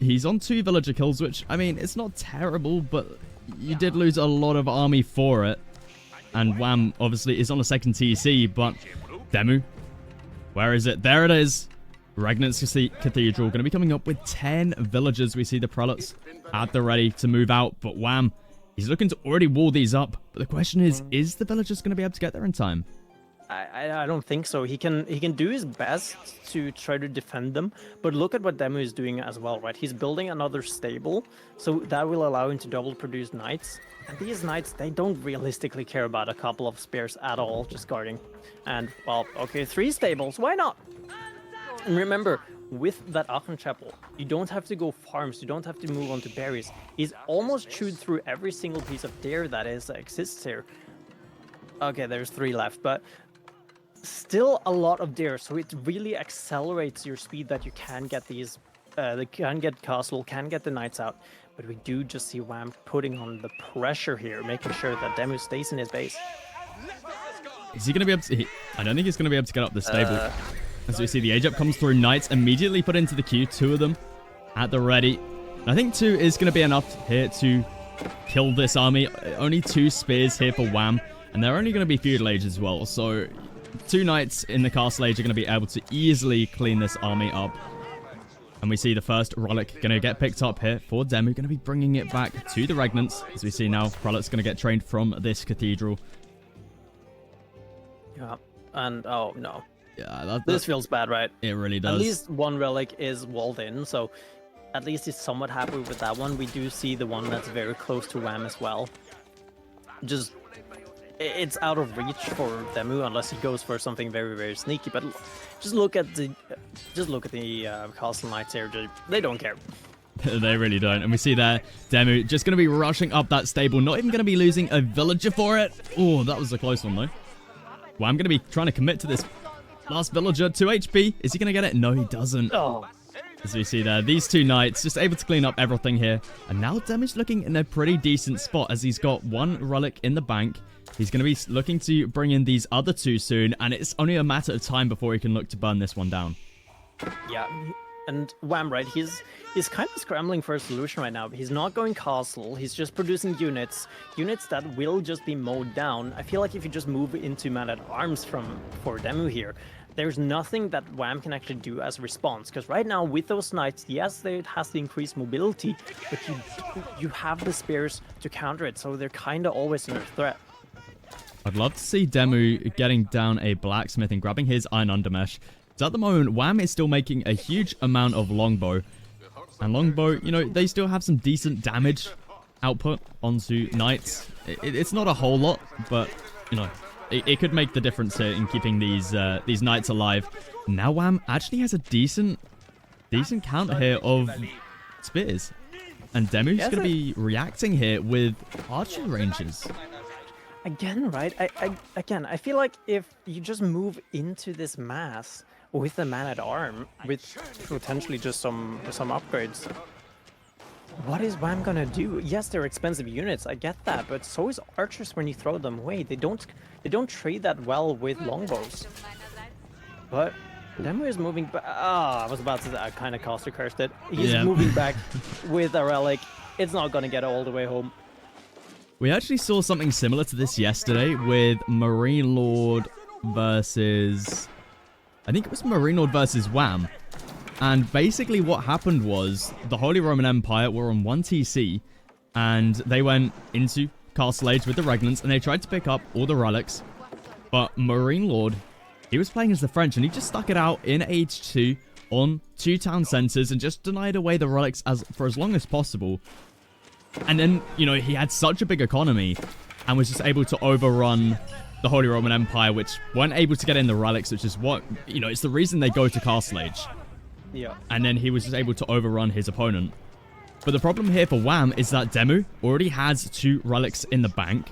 He's on 2 villager kills, which, I mean, it's not terrible, but you did lose a lot of army for it. And Wham, obviously, is on a second TC, but DeMu, where is it? There it is. Regnant's Cathedral going to be coming up with 10 villagers. We see the prelates at the ready to move out, but Wham, he's looking to already wall these up. But the question is the villagers going to be able to get there in time? I don't think so. He can do his best to try to defend them, but look at what DeMu is doing as well, right? He's building another stable, so that will allow him to double produce knights. And these knights, they don't realistically care about a couple of spears at all, just guarding. And, well, okay, 3 stables, why not? And remember, with that Aachen Chapel, you don't have to go farms, you don't have to move on to berries. He's almost chewed through every single piece of dare that exists here. Okay, there's 3 left, but still a lot of dare, so it really accelerates your speed that you can get these, can get castle, can get the knights out. But we do just see Wham putting on the pressure here, making sure that DeMu stays in his base. Is he going to be able to... I don't think he's going to be able to get up the stable. As we see, the age up comes through. Knights immediately put into the queue. 2 of them at the ready. And I think 2 is going to be enough here to kill this army. Only 2 spears here for Wham. And they're only going to be feudal age as well. So 2 knights in the castle age are going to be able to easily clean this army up. And we see the first relic going to get picked up here for DeMu. Going to be bringing it back to the Regnants. As we see now, prelate's going to get trained from this cathedral. Yeah, and oh no. Yeah, this feels bad, right? It really does. At least 1 relic is walled in, so at least he's somewhat happy with that one. We do see the one that's very close to Wham as well. Just, it's out of reach for DeMu unless he goes for something very, very sneaky. But just look at the Castle Knights here. They don't care. They really don't. And we see there, DeMu just going to be rushing up that stable. Not even going to be losing a villager for it. Oh, that was a close one, though. Well, I'm going to be trying to commit to this last villager. 2 HP. Is he going to get it? No, he doesn't. Oh. As we see there, these 2 knights just able to clean up everything here. And now DeMu's looking in a pretty decent spot as he's got 1 relic in the bank. He's going to be looking to bring in these other 2 soon. And it's only a matter of time before he can look to burn this one down. Yeah. And Wham, right, he's kind of scrambling for a solution right now. He's not going castle, he's just producing units that will just be mowed down. I feel like if you just move into man-at-arms for DeMu here, there's nothing that Wham can actually do as a response. Because right now, with those knights, yes, it has the increased mobility, but you have the spears to counter it, so they're kind of always under threat. I'd love to see DeMu getting down a blacksmith and grabbing his iron undermesh. So at the moment, Wham is still making a huge amount of longbow. And longbow, you know, they still have some decent damage. output onto knights. It's not a whole lot, but, you know, it could make the difference here in keeping these knights alive. Now Wham actually has a decent counter here of spears. And DeMu's going to be reacting here with archery ranges. Again, right? I feel like if you just move into this mass with a man-at-arm, with potentially just some upgrades, what is Wham gonna do? Yes, they're expensive units, I get that, but so is archers when you throw them away. They don't trade that well with longbows. But DeMu is moving back. I was about to say, I kind of caster cursed it. He's moving back with a relic. It's not gonna get all the way home. We actually saw something similar to this yesterday with Marine Lord versus... I think it was Marine Lord versus Wham. And basically what happened was the Holy Roman Empire were on 1 TC and they went into Castle Age with the Regnants and they tried to pick up all the relics. But Marine Lord, he was playing as the French and he just stuck it out in Age 2 on 2 town centers and just denied away the relics for as long as possible. And then, you know, he had such a big economy and was just able to overrun the Holy Roman Empire, which weren't able to get in the relics, which is what, you know, it's the reason they go to Castle Age. Yeah. And then he was just able to overrun his opponent. But the problem here for Wham is that DeMu already has 2 relics in the bank.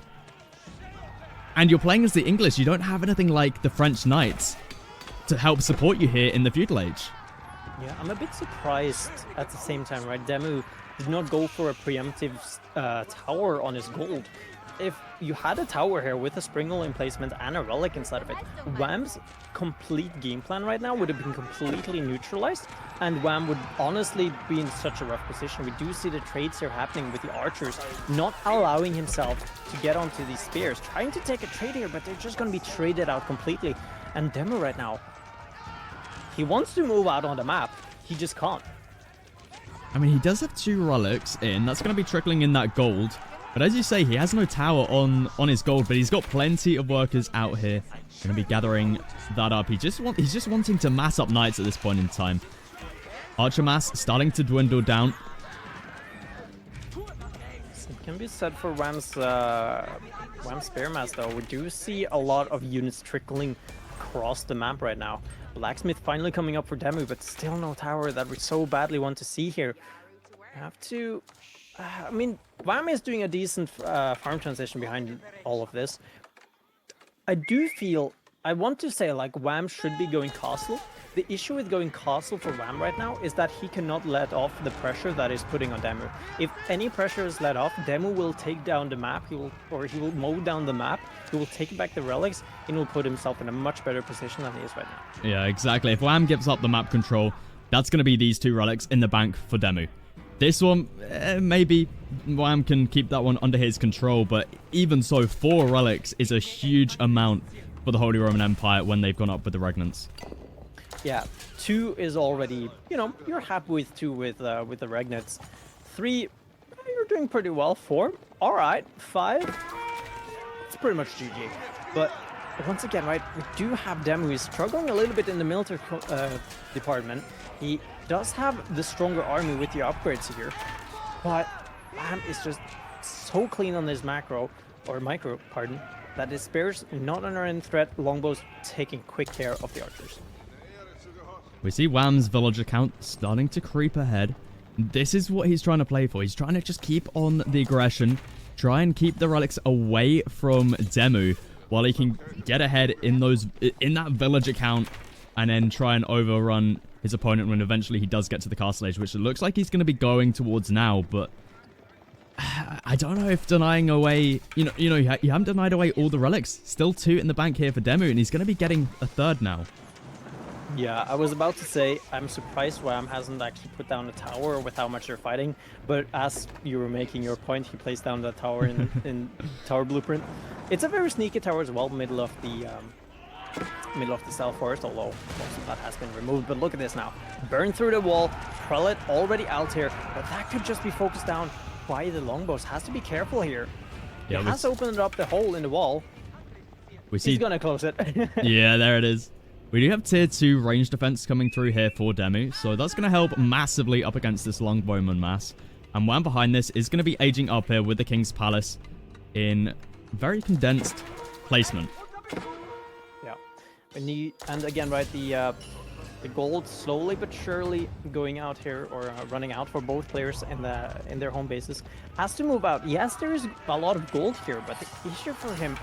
And you're playing as the English. You don't have anything like the French Knights to help support you here in the Feudal Age. Yeah, I'm a bit surprised at the same time, right? DeMu did not go for a preemptive tower on his gold. If you had a tower here with a Springle emplacement and a relic inside of it, Wham's complete game plan right now would have been completely neutralized, and Wham would honestly be in such a rough position. We do see the trades here happening with the archers, not allowing himself to get onto these spears, trying to take a trade here, but they're just going to be traded out completely. And DeMu right now, he wants to move out on the map, he just can't. I mean, he does have 2 relics in. That's going to be trickling in that gold. But as you say, he has no tower on his gold, but he's got plenty of workers out here. Going to be gathering that up. He's just wanting to mass up knights at this point in time. Archer mass starting to dwindle down. It can be said for Wham's spear mass though. We do see a lot of units trickling across the map right now. Blacksmith finally coming up for DeMu, but still no tower that we so badly want to see here. We have to... I mean, Wham is doing a decent farm transition behind all of this. I do feel, I want to say, like, Wham should be going castle. The issue with going castle for Wham right now is that he cannot let off the pressure that is putting on DeMu. If any pressure is let off, DeMu will take down the map, he will mow down the map, he will take back the relics, and will put himself in a much better position than he is right now. Yeah, exactly. If Wham gives up the map control, that's going to be these 2 relics in the bank for DeMu. This one, maybe Wham can keep that one under his control, but even so, 4 relics is a huge amount for the Holy Roman Empire when they've gone up with the Regnants. Yeah, 2 is already, you know, you're happy with 2 with the Regnants. 3, you're doing pretty well. 4, all right. 5, it's pretty much GG. But once again, right, we do have DeMu. He's struggling a little bit in the military department. He does have the stronger army with the upgrades here, but Wham is just so clean on his micro, that his spears not under any threat, longbows taking quick care of the archers. We see Wham's villager count starting to creep ahead. This is what he's trying to play for. He's trying to just keep on the aggression, try and keep the relics away from DeMu while he can get ahead in that villager count and then try and overrun his opponent when eventually he does get to the castle age, which it looks like he's going to be going towards now. But I don't know if denying away, you haven't denied away all the relics. Still 2 in the bank here for DeMu, and he's going to be getting a 3rd now. Yeah, I was about to say, I'm surprised Wham hasn't actually put down a tower with how much they're fighting, but as you were making your point, he placed down the tower in Tower Blueprint. It's a very sneaky tower as well, middle of the Stealth Forest, although most of that has been removed. But look at this now. Burn through the wall, Prelate already out here, but that could just be focused down by the longbows. Has to be careful here. Yeah, he has opened up the hole in the wall. He's gonna close it. Yeah, there it is. We do have tier 2 range defense coming through here for DeMu, so that's going to help massively up against this longbowman mass. And Wham behind this is going to be aging up here with the King's Palace in very condensed placement. Yeah. And again, right, the gold slowly but surely going out here, or running out for both players in their home bases. Has to move out. Yes, there is a lot of gold here, but the issue for him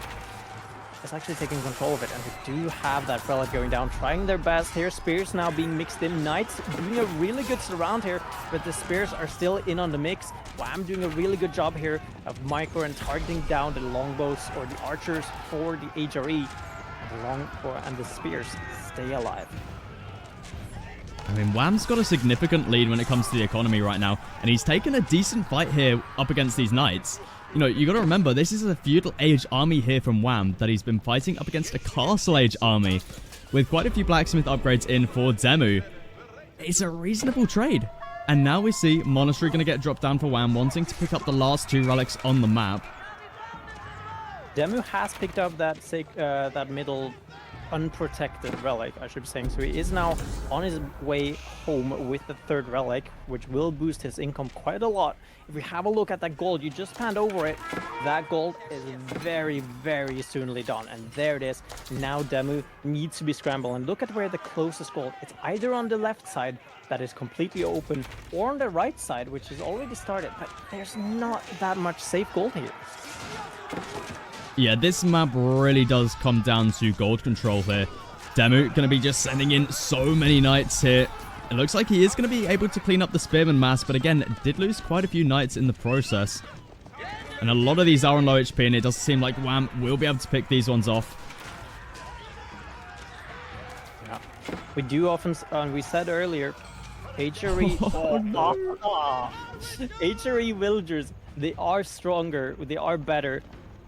is actually taking control of it, and we do have that relic going down, trying their best here. Spears now being mixed in. Knights doing a really good surround here, but the spears are still in on the mix. Wham doing a really good job here of micro and targeting down the longbows or the archers for the HRE, and the spears stay alive. I mean, Wham's got a significant lead when it comes to the economy right now, and he's taken a decent fight here up against these knights. You know, you got to remember, this is a feudal age army here from Wham that he's been fighting up against a castle age army with quite a few blacksmith upgrades in for DeMu. It's a reasonable trade. And now we see Monastery going to get dropped down for Wham, wanting to pick up the last 2 relics on the map. DeMu has picked up that middle unprotected relic, I should be saying. So he is now on his way home with the 3rd relic, which will boost his income quite a lot. If we have a look at that gold, you just panned over it. That gold is very, very soonly done. And there it is. Now DeMu needs to be scrambled. And look at where the closest gold. It's either on the left side that is completely open, or on the right side, which is already started. But there's not that much safe gold here. Yeah, this map really does come down to gold control here. DeMu going to be just sending in so many knights here. It looks like he is going to be able to clean up the spearman mass, but again, did lose quite a few knights in the process. And a lot of these are on low HP, and it doesn't seem like Wham will be able to pick these ones off. Yeah, we do often, we said earlier, HRE, HRE villagers, they are stronger, they are better,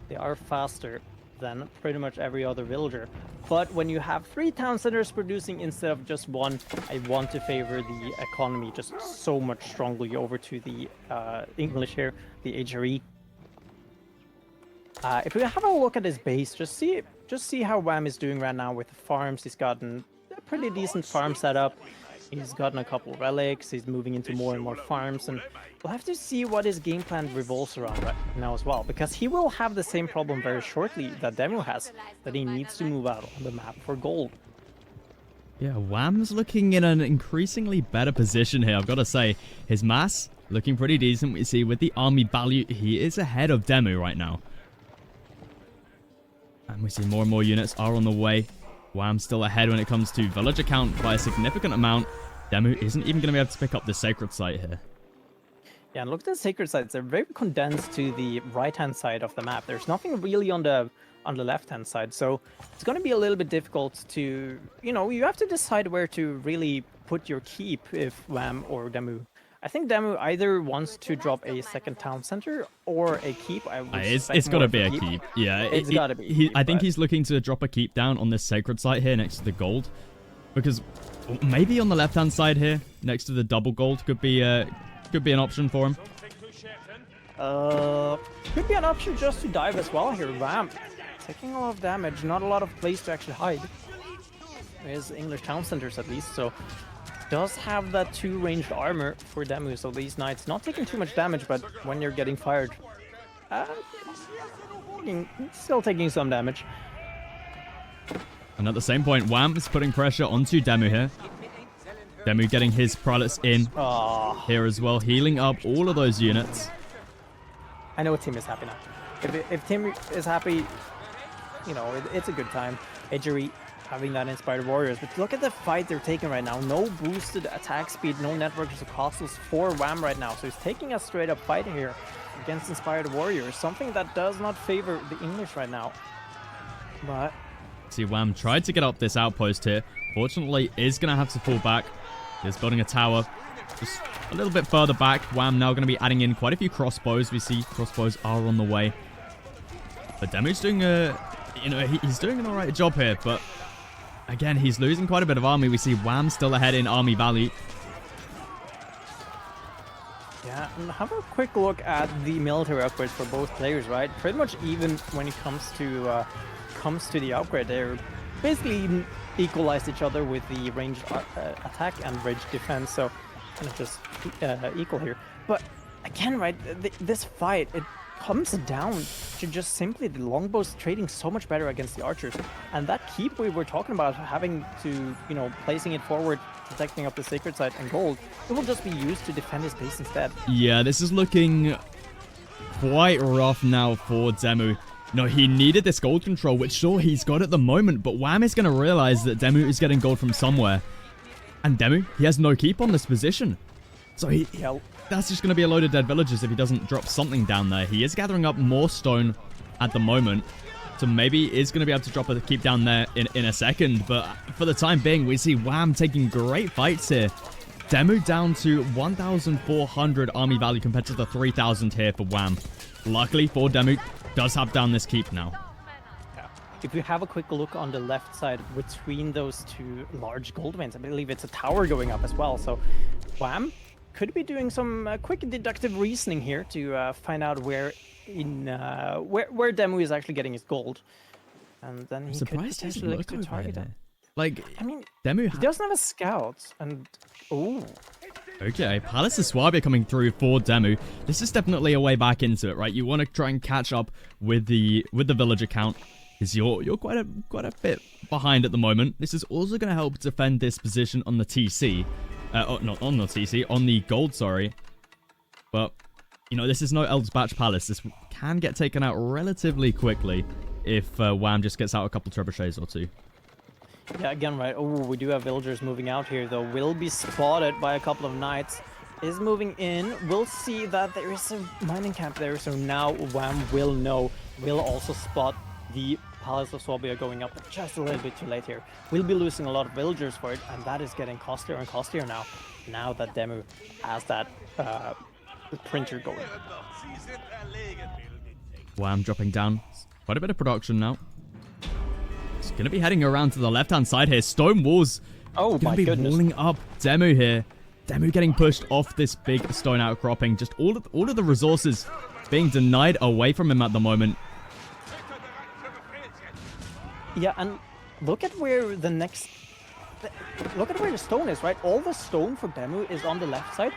they are faster than pretty much every other villager. But when you have 3 town centers producing instead of just 1, I want to favor the economy just so much strongly over to the English here, the HRE. If we have a look at his base, just see how Wham is doing right now with the farms. He's gotten a pretty decent farm setup. He's gotten a couple relics. He's moving into more and more farms, and we'll have to see what his game plan revolves around right now as well, because he will have the same problem very shortly that DeMu has, that he needs to move out on the map for gold. Yeah, Wham's looking in an increasingly better position here, I've got to say. His mass looking pretty decent. We see with the army value, he is ahead of DeMu right now. And we see more and more units are on the way. Wham still ahead when it comes to villager count by a significant amount. DeMu isn't even going to be able to pick up the sacred site here. Yeah, and look at the sacred sites. They're very condensed to the right-hand side of the map. There's nothing really on the left-hand side, so it's going to be a little bit difficult to, you have to decide where to really put your keep if Wham or DeMu. I think DeMu either wants to drop a second town center or a keep. It's got to be a keep. Yeah, it's got to be. I think he's looking to drop a keep down on this sacred site here next to the gold, because maybe on the left-hand side here next to the double gold could be an option for him. Could be an option just to dive as well here. Wham taking a lot of damage, not a lot of place to actually hide. There's English town centers at least, so does have that 2 ranged armor for DeMu, so these knights not taking too much damage, but when you're getting fired, still taking some damage. And at the same point, Wham is putting pressure onto DeMu here. DeMu getting his prelates in here as well, healing up all of those units. I know Tim is happy now. If Tim is happy, it's a good time. HRE having that inspired warriors, but look at the fight they're taking right now. No boosted attack speed, no networks or castles for Wham right now, so he's taking a straight up fight here against inspired warriors, something that does not favor the English right now. But see, Wham tried to get up this outpost here. Fortunately, is going to have to fall back. He's building a tower just a little bit further back. Wham now going to be adding in quite a few crossbows. We see crossbows are on the way, but DeMu's doing he's doing an alright job here, but again, he's losing quite a bit of army. We see Wham still ahead in army value. Yeah, and have a quick look at the military upgrades for both players, right? Pretty much even when it comes to the upgrade. They're basically equalized each other with the ranged attack and ranged defense, so kind of just equal here. But again, right, this fight, it comes down to just simply the longbows trading so much better against the archers. And that keep we were talking about, having to, you know, placing it forward, protecting up the sacred site and gold, it will just be used to defend his base instead. Yeah, this is looking quite rough now for DeMu. No, he needed this gold control, which sure, he's got at the moment, but Wham is going to realize that DeMu is getting gold from somewhere. And DeMu, he has no keep on this position. So that's just going to be a load of dead villagers if he doesn't drop something down there. He is gathering up more stone at the moment, so maybe is going to be able to drop a keep down there in a second. But for the time being, we see Wham taking great fights here. DeMu down to 1,400 army value compared to the 3,000 here for Wham. Luckily for DeMu, does have down this keep now. If you have a quick look on the left side between those two large gold veins, I believe it's a tower going up as well. So Wham could be doing some quick deductive reasoning here to find out where DeMu is actually getting his gold, and then he could potentially look to target him. Like, I mean, DeMu he doesn't have a scout, and okay, Palace of Swabia coming through for DeMu. This is definitely a way back into it, right? You want to try and catch up with the villager count, because you're quite a bit behind at the moment. This is also going to help defend this position on the TC. Not on the TC, on the gold, sorry. But, you know, this is no Eld's Batch Palace. This can get taken out relatively quickly if Wham just gets out a couple trebuchets or two. Yeah, again, right. Oh, we do have villagers moving out here, though. Will be spotted by a couple of knights. Is moving in. We'll see that there is a mining camp there, so now Wham will know. Will also spot the Palace of Swabia going up just a little bit too late here. We'll be losing a lot of villagers for it, and that is getting costlier and costlier now. Now that DeMu has that printer going. Wham dropping down. Quite a bit of production now. It's going to be heading around to the left-hand side here. Stone walls going to be walling up DeMu here. DeMu getting pushed off this big stone outcropping. Just all of the resources being denied away from him at the moment. Yeah, and look at where look at where the stone is, right? All the stone for DeMu is on the left side.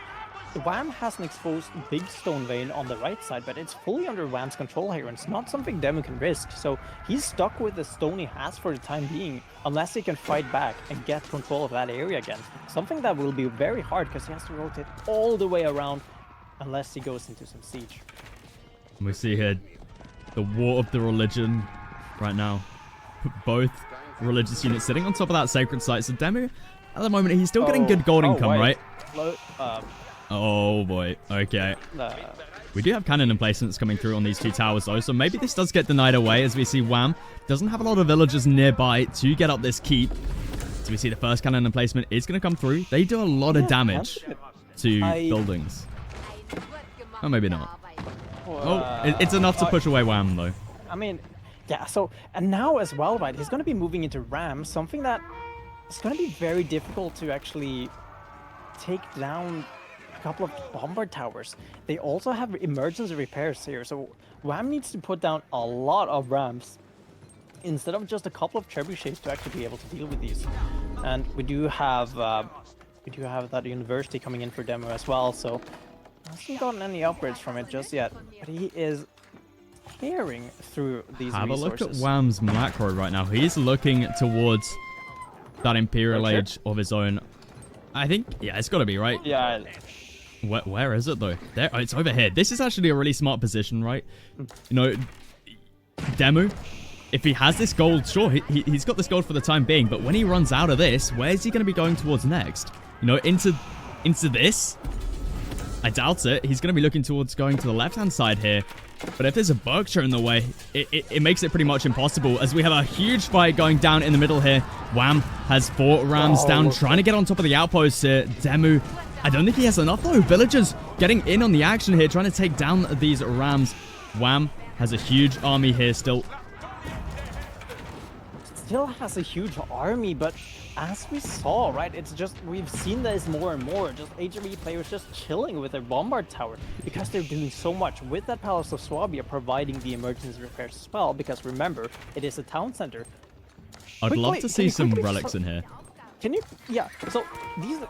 Wham has an exposed big stone vein on the right side, but it's fully under Wham's control here, and it's not something DeMu can risk. So he's stuck with the stone he has for the time being, unless he can fight back and get control of that area again. Something that will be very hard, because he has to rotate all the way around, unless he goes into some siege. We see here the War of the Religion right now. Both religious units sitting on top of that sacred site. So DeMu, at the moment, he's still getting good gold income, right? Oh boy, okay. We do have cannon emplacements coming through on these two towers though, so maybe this does get denied away as we see Wham doesn't have a lot of villagers nearby to get up this keep. So we see the first cannon emplacement is going to come through. They do a lot of damage to buildings. Oh, maybe not. It's enough to push away Wham though. I mean, yeah, so, and now as well, right, he's going to be moving into Ram, something that is going to be very difficult to actually take down a couple of bombard towers. They also have emergency repairs here, so Wham needs to put down a lot of Rams instead of just a couple of trebuchets to actually be able to deal with these. And we do have that university coming in for DeMu as well, so hasn't gotten any upgrades from it just yet, but he is tearing through these resources. Have a look at Wham's macro right now. He's looking towards that Imperial Age of his own. I think, yeah, it's got to be, right? Yeah. Where is it, though? There, oh, it's over here. This is actually a really smart position, right? You know, DeMu, if he has this gold, sure, he's got this gold for the time being, but when he runs out of this, where's he going to be going towards next? You know, into this? I doubt it. He's going to be looking towards going to the left-hand side here. But if there's a Berkshire in the way, it makes it pretty much impossible, as we have a huge fight going down in the middle here. Wham has 4 Rams down, trying to get on top of the outposts here. DeMu, I don't think he has enough though. Villagers getting in on the action here, trying to take down these Rams. Wham has a huge army here still. Still has a huge army, but as we saw, right, it's just, we've seen this more and more, just HRE players just chilling with their bombard tower, because they're doing so much with that Palace of Swabia, providing the emergency repairs as well, because remember, it is a town center. I'd love to see some relics in here. Can you? Yeah. So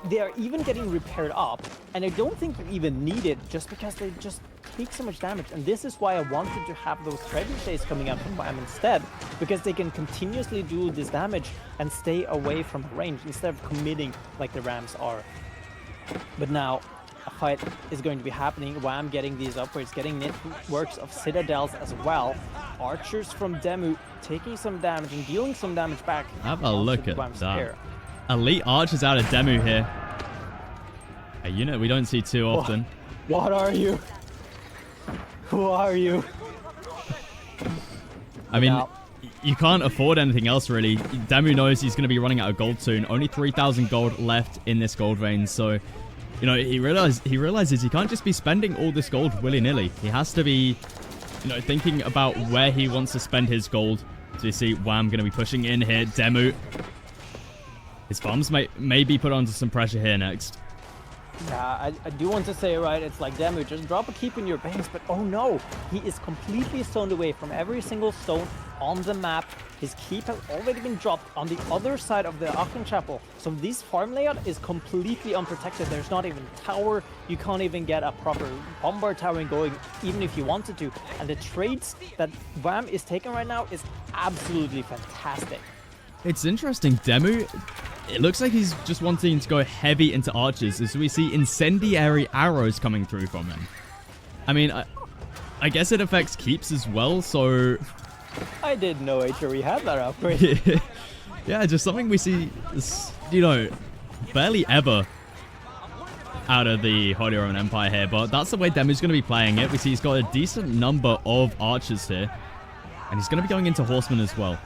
they are even getting repaired up, and I don't think you even need it just because they just take so much damage. And this is why I wanted to have those trebuchets coming out from Wham instead, because they can continuously do this damage and stay away from range instead of committing like the Rams are. But now a fight is going to be happening. Wham getting these upwards, getting networks of citadels as well. Archers from DeMu taking some damage and dealing some damage back. Have a look at that. Elite archers out of DeMu here. A unit we don't see too often. What are you? Who are you? I mean, you can't afford anything else really. DeMu knows he's going to be running out of gold soon. Only 3,000 gold left in this gold vein. So, you know, he realizes he can't just be spending all this gold willy-nilly. He has to be, you know, thinking about where he wants to spend his gold. So you see Wham going to be pushing in here. DeMu. His farms may be put under some pressure here next. Yeah, I do want to say, right, it's like DeMu, just drop a keep in your base, but oh no, he is completely stoned away from every single stone on the map. His keep has already been dropped on the other side of the Aachen Chapel. So this farm layout is completely unprotected. There's not even a tower. You can't even get a proper bombard tower going, even if you wanted to. And the trades that Wham is taking right now is absolutely fantastic. It's interesting, DeMu, it looks like he's just wanting to go heavy into archers as we see incendiary arrows coming through from him. I mean, I guess it affects keeps as well, so... I didn't know HRE had that upgrade. Yeah, just something we see, you know, barely ever out of the Holy Roman Empire here, but that's the way DeMu's going to be playing it. We see he's got a decent number of archers here, and he's going to be going into horsemen as well.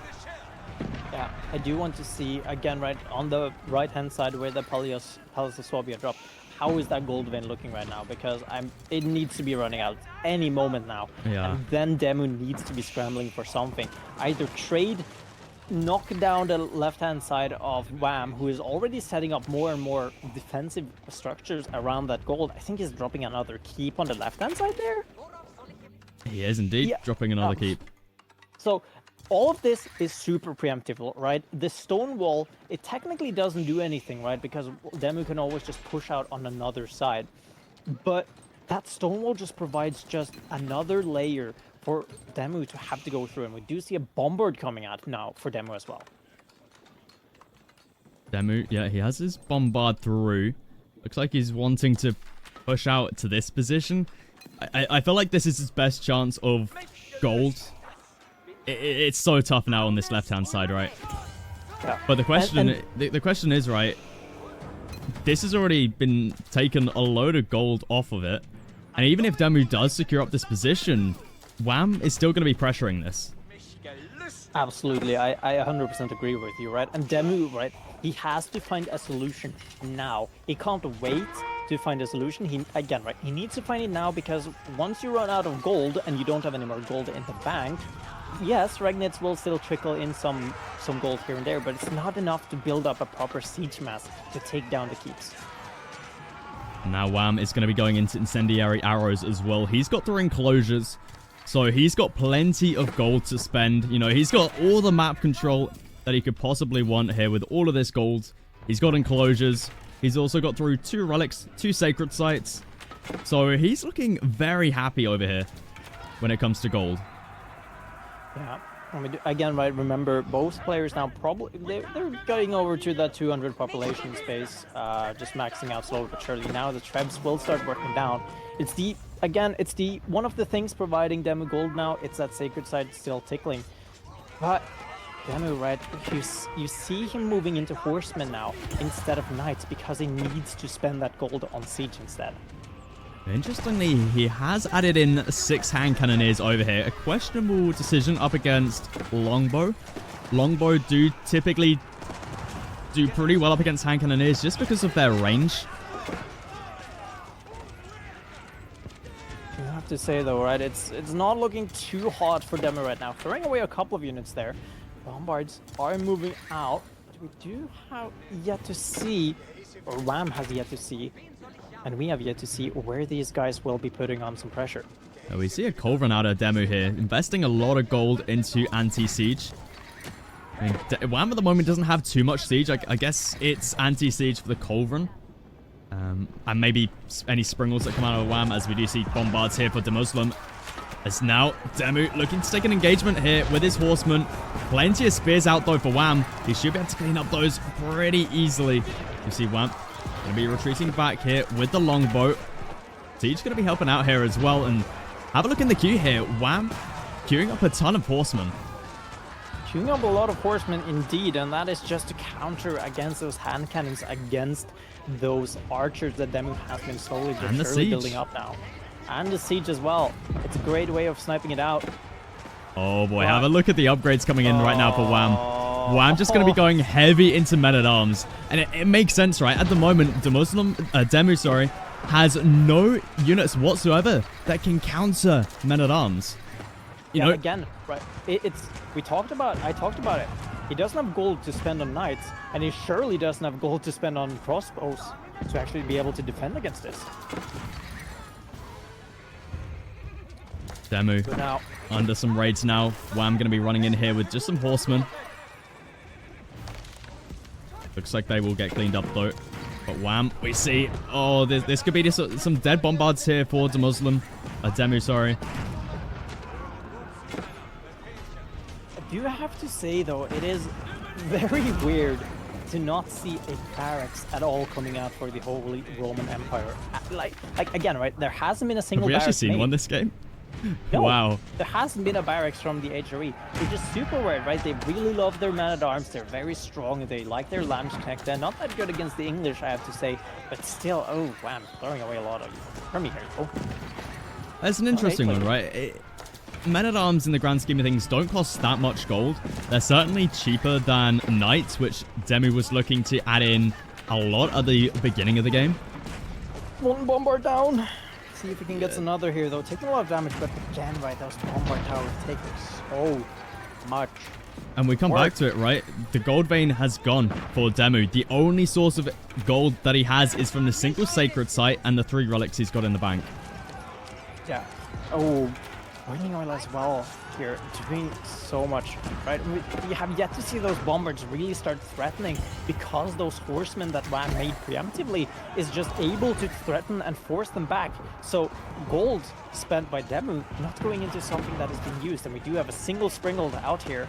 Yeah, I do want to see, again, right on the right-hand side where the Palace of Swabia dropped, how is that gold vein looking right now? Because it needs to be running out any moment now. Yeah. And then DeMu needs to be scrambling for something. Either trade, knock down the left-hand side of Wham, who is already setting up more and more defensive structures around that gold. I think he's dropping another keep on the left-hand side there. He is indeed dropping another keep. So all of this is super preemptive, right? The stone wall, it technically doesn't do anything, right? Because DeMu can always just push out on another side. But that stone wall just provides just another layer for DeMu to have to go through. And we do see a bombard coming out now for DeMu as well. DeMu, yeah, he has his bombard through. Looks like he's wanting to push out to this position. I feel like this is his best chance of gold. It's so tough now on this left-hand side, right? Yeah. But the question, the question is, right, this has already been taken a load of gold off of it. And even if DeMu does secure up this position, Wham is still going to be pressuring this. Absolutely, I 100% agree with you, right? And DeMu, right, he has to find a solution now. He can't wait to find a solution. He needs to find it now, because once you run out of gold and you don't have any more gold in the bank, yes, Regnitz will still trickle in some gold here and there, but it's not enough to build up a proper siege mass to take down the keeps. Now Wham is going to be going into incendiary arrows as well. He's got the enclosures, so he's got plenty of gold to spend. You know, he's got all the map control that he could possibly want here with all of this gold. He's got enclosures. He's also got through 2 relics, 2 sacred sites. So he's looking very happy over here when it comes to gold. Yeah, I mean, again, right, remember, both players now probably, they're getting over to that 200 population space, just maxing out slowly but surely. Now the Trebs will start working down. It's one of the things providing DeMu gold now, it's that sacred site still tickling. But DeMu, right, you see him moving into horsemen now instead of knights, because he needs to spend that gold on siege instead. Interestingly, he has added in 6 hand cannoneers over here. A questionable decision up against Longbow. Longbow do typically do pretty well up against hand cannoneers just because of their range. You have to say though, right, it's not looking too hot for DeMu right now. Throwing away a couple of units there. Bombards are moving out. We do have yet to see, or Wham has yet to see, and we have yet to see where these guys will be putting on some pressure. We see a Culverin out of DeMu here, investing a lot of gold into anti-siege. I mean, Wham at the moment doesn't have too much siege. I guess it's anti-siege for the Culverin. And maybe any Springles that come out of Wham, as we do see bombards here for DeMu. As now, DeMu looking to take an engagement here with his horsemen. Plenty of spears out, though, for Wham. He should be able to clean up those pretty easily. You see Wham going to be retreating back here with the longbow. Siege going to be helping out here as well. And have a look in the queue here. Wham queuing up a ton of horsemen. Queuing up a lot of horsemen indeed, and that is just to counter against those hand cannons, against those archers that DeMu has been slowly but surely building up now. And the siege as well. It's a great way of sniping it out. Oh boy, have a look at the upgrades coming in right now for Wham. Wham just going to be going heavy into men-at-arms. And it makes sense, right? At the moment, DeMu, has no units whatsoever that can counter men-at-arms. You know, again, right? I talked about it. He doesn't have gold to spend on knights, and he surely doesn't have gold to spend on crossbows to actually be able to defend against this. DeMu under some raids now. Wham going to be running in here with just some horsemen. Looks like they will get cleaned up though. But Wham, we see, oh, this could be just some dead bombards here for DeMu, sorry. I do have to say though, it is very weird to not see a barracks at all coming out for the Holy Roman Empire. Like again, right? There hasn't been a single barracks. Have we actually seen one this game? No, wow. There hasn't been a barracks from the HRE. It's just super weird, right? They really love their man-at-arms. They're very strong. They like their Landsknecht. They're not that good against the English, I have to say. But still, oh, wow, throwing away a lot of from here. Oh. That's an interesting one, right? Men-at-arms in the grand scheme of things don't cost that much gold. They're certainly cheaper than knights, which DeMu was looking to add in a lot at the beginning of the game. One bombard down. See if he can get another here, though. Taking a lot of damage, but again, right, those bombard towers take so much. And we come back to it, right? The gold vein has gone for DeMu. The only source of gold that he has is from the single sacred site and the 3 relics he's got in the bank. Yeah. Oh, winning oil as well here, doing so much, right? We have yet to see those bombards really start threatening, because those horsemen that Wham made preemptively is just able to threaten and force them back. So gold spent by DeMu not going into something that is being used, and we do have a single Springald out here.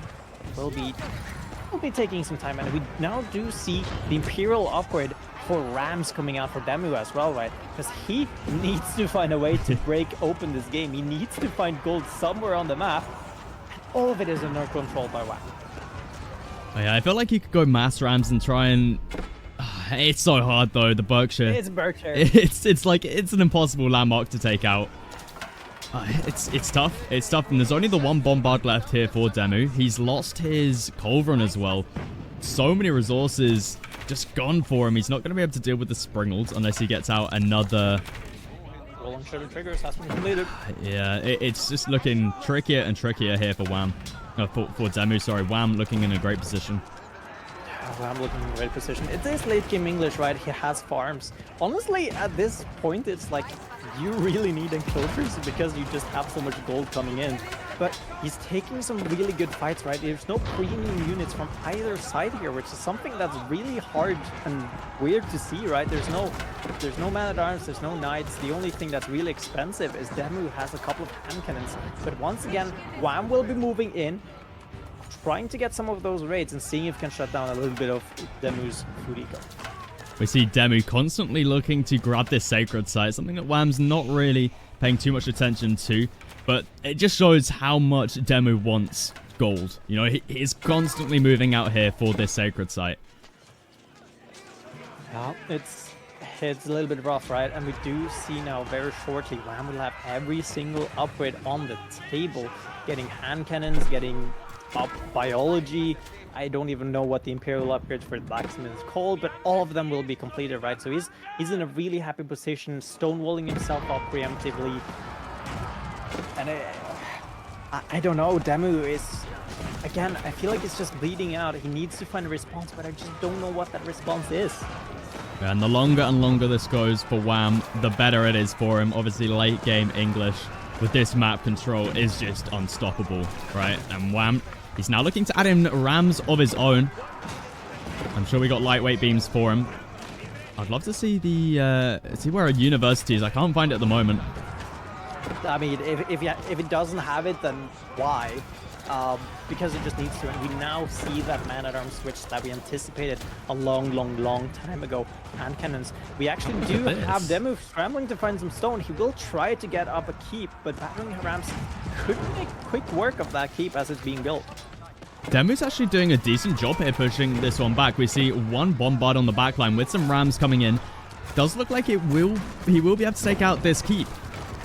Will be taking some time, and we now do see the Imperial upgrade for Rams coming out for DeMu as well, right? Because he needs to find a way to break open this game. He needs to find gold somewhere on the map, and all of it is under control by Wham. Oh, yeah, I feel like you could go Mass Rams and try and... it's so hard though, the Berkshire. It's Berkshire. It's like, it's an impossible landmark to take out. It's tough. It's tough, and there's only the one bombard left here for DeMu. He's lost his Culverin as well. So many resources just gone for him. He's not going to be able to deal with the Springald unless he gets out another... Roll on trigger triggers has been completed. Yeah, it's just looking trickier and trickier here for Wham. For DeMu, sorry. Wham looking in a great position. Wham looking in a great position. It is late game English, right? He has farms. Honestly, at this point, it's like you really need enclosures because you just have so much gold coming in. But he's taking some really good fights, right? There's no premium units from either side here, which is something that's really hard and weird to see, right? There's no man-at-arms, there's no knights. The only thing that's really expensive is DeMu has a couple of hand cannons. But once again, Wham will be moving in, trying to get some of those raids and seeing if he can shut down a little bit of DeMu's food eco. We see DeMu constantly looking to grab this sacred site, something that Wham's not really paying too much attention to. But it just shows how much DeMu wants gold. You know, he is constantly moving out here for this sacred site. Well, it's a little bit rough, right? And we do see now very shortly Wham will have every single upgrade on the table. Getting hand cannons, getting up biology. I don't even know what the Imperial upgrade for the blacksmith is called, but all of them will be completed, right? So he's in a really happy position, stonewalling himself up preemptively. And I don't know, DeMu is, again, I feel like it's just bleeding out. He needs to find a response, but I just don't know what that response is. Yeah, and the longer and longer this goes for Wham, the better it is for him. Obviously, late game English with this map control is just unstoppable, right? And Wham He's now looking to add in rams of his own. I'm sure we got lightweight beams for him. I'd love to see see where a university is. I can't find it at the moment. I mean, if it doesn't have it, then why? Because it just needs to. And we now see that man-at-arms switch that we anticipated a long time ago. Hand cannons. We actually do have DeMu scrambling to find some stone. He will try to get up a keep, but battering rams could make quick work of that keep as it's being built. DeMu's actually doing a decent job here pushing this one back. We see one bombard on the backline with some rams coming in. Does look like he will be able to take out this keep.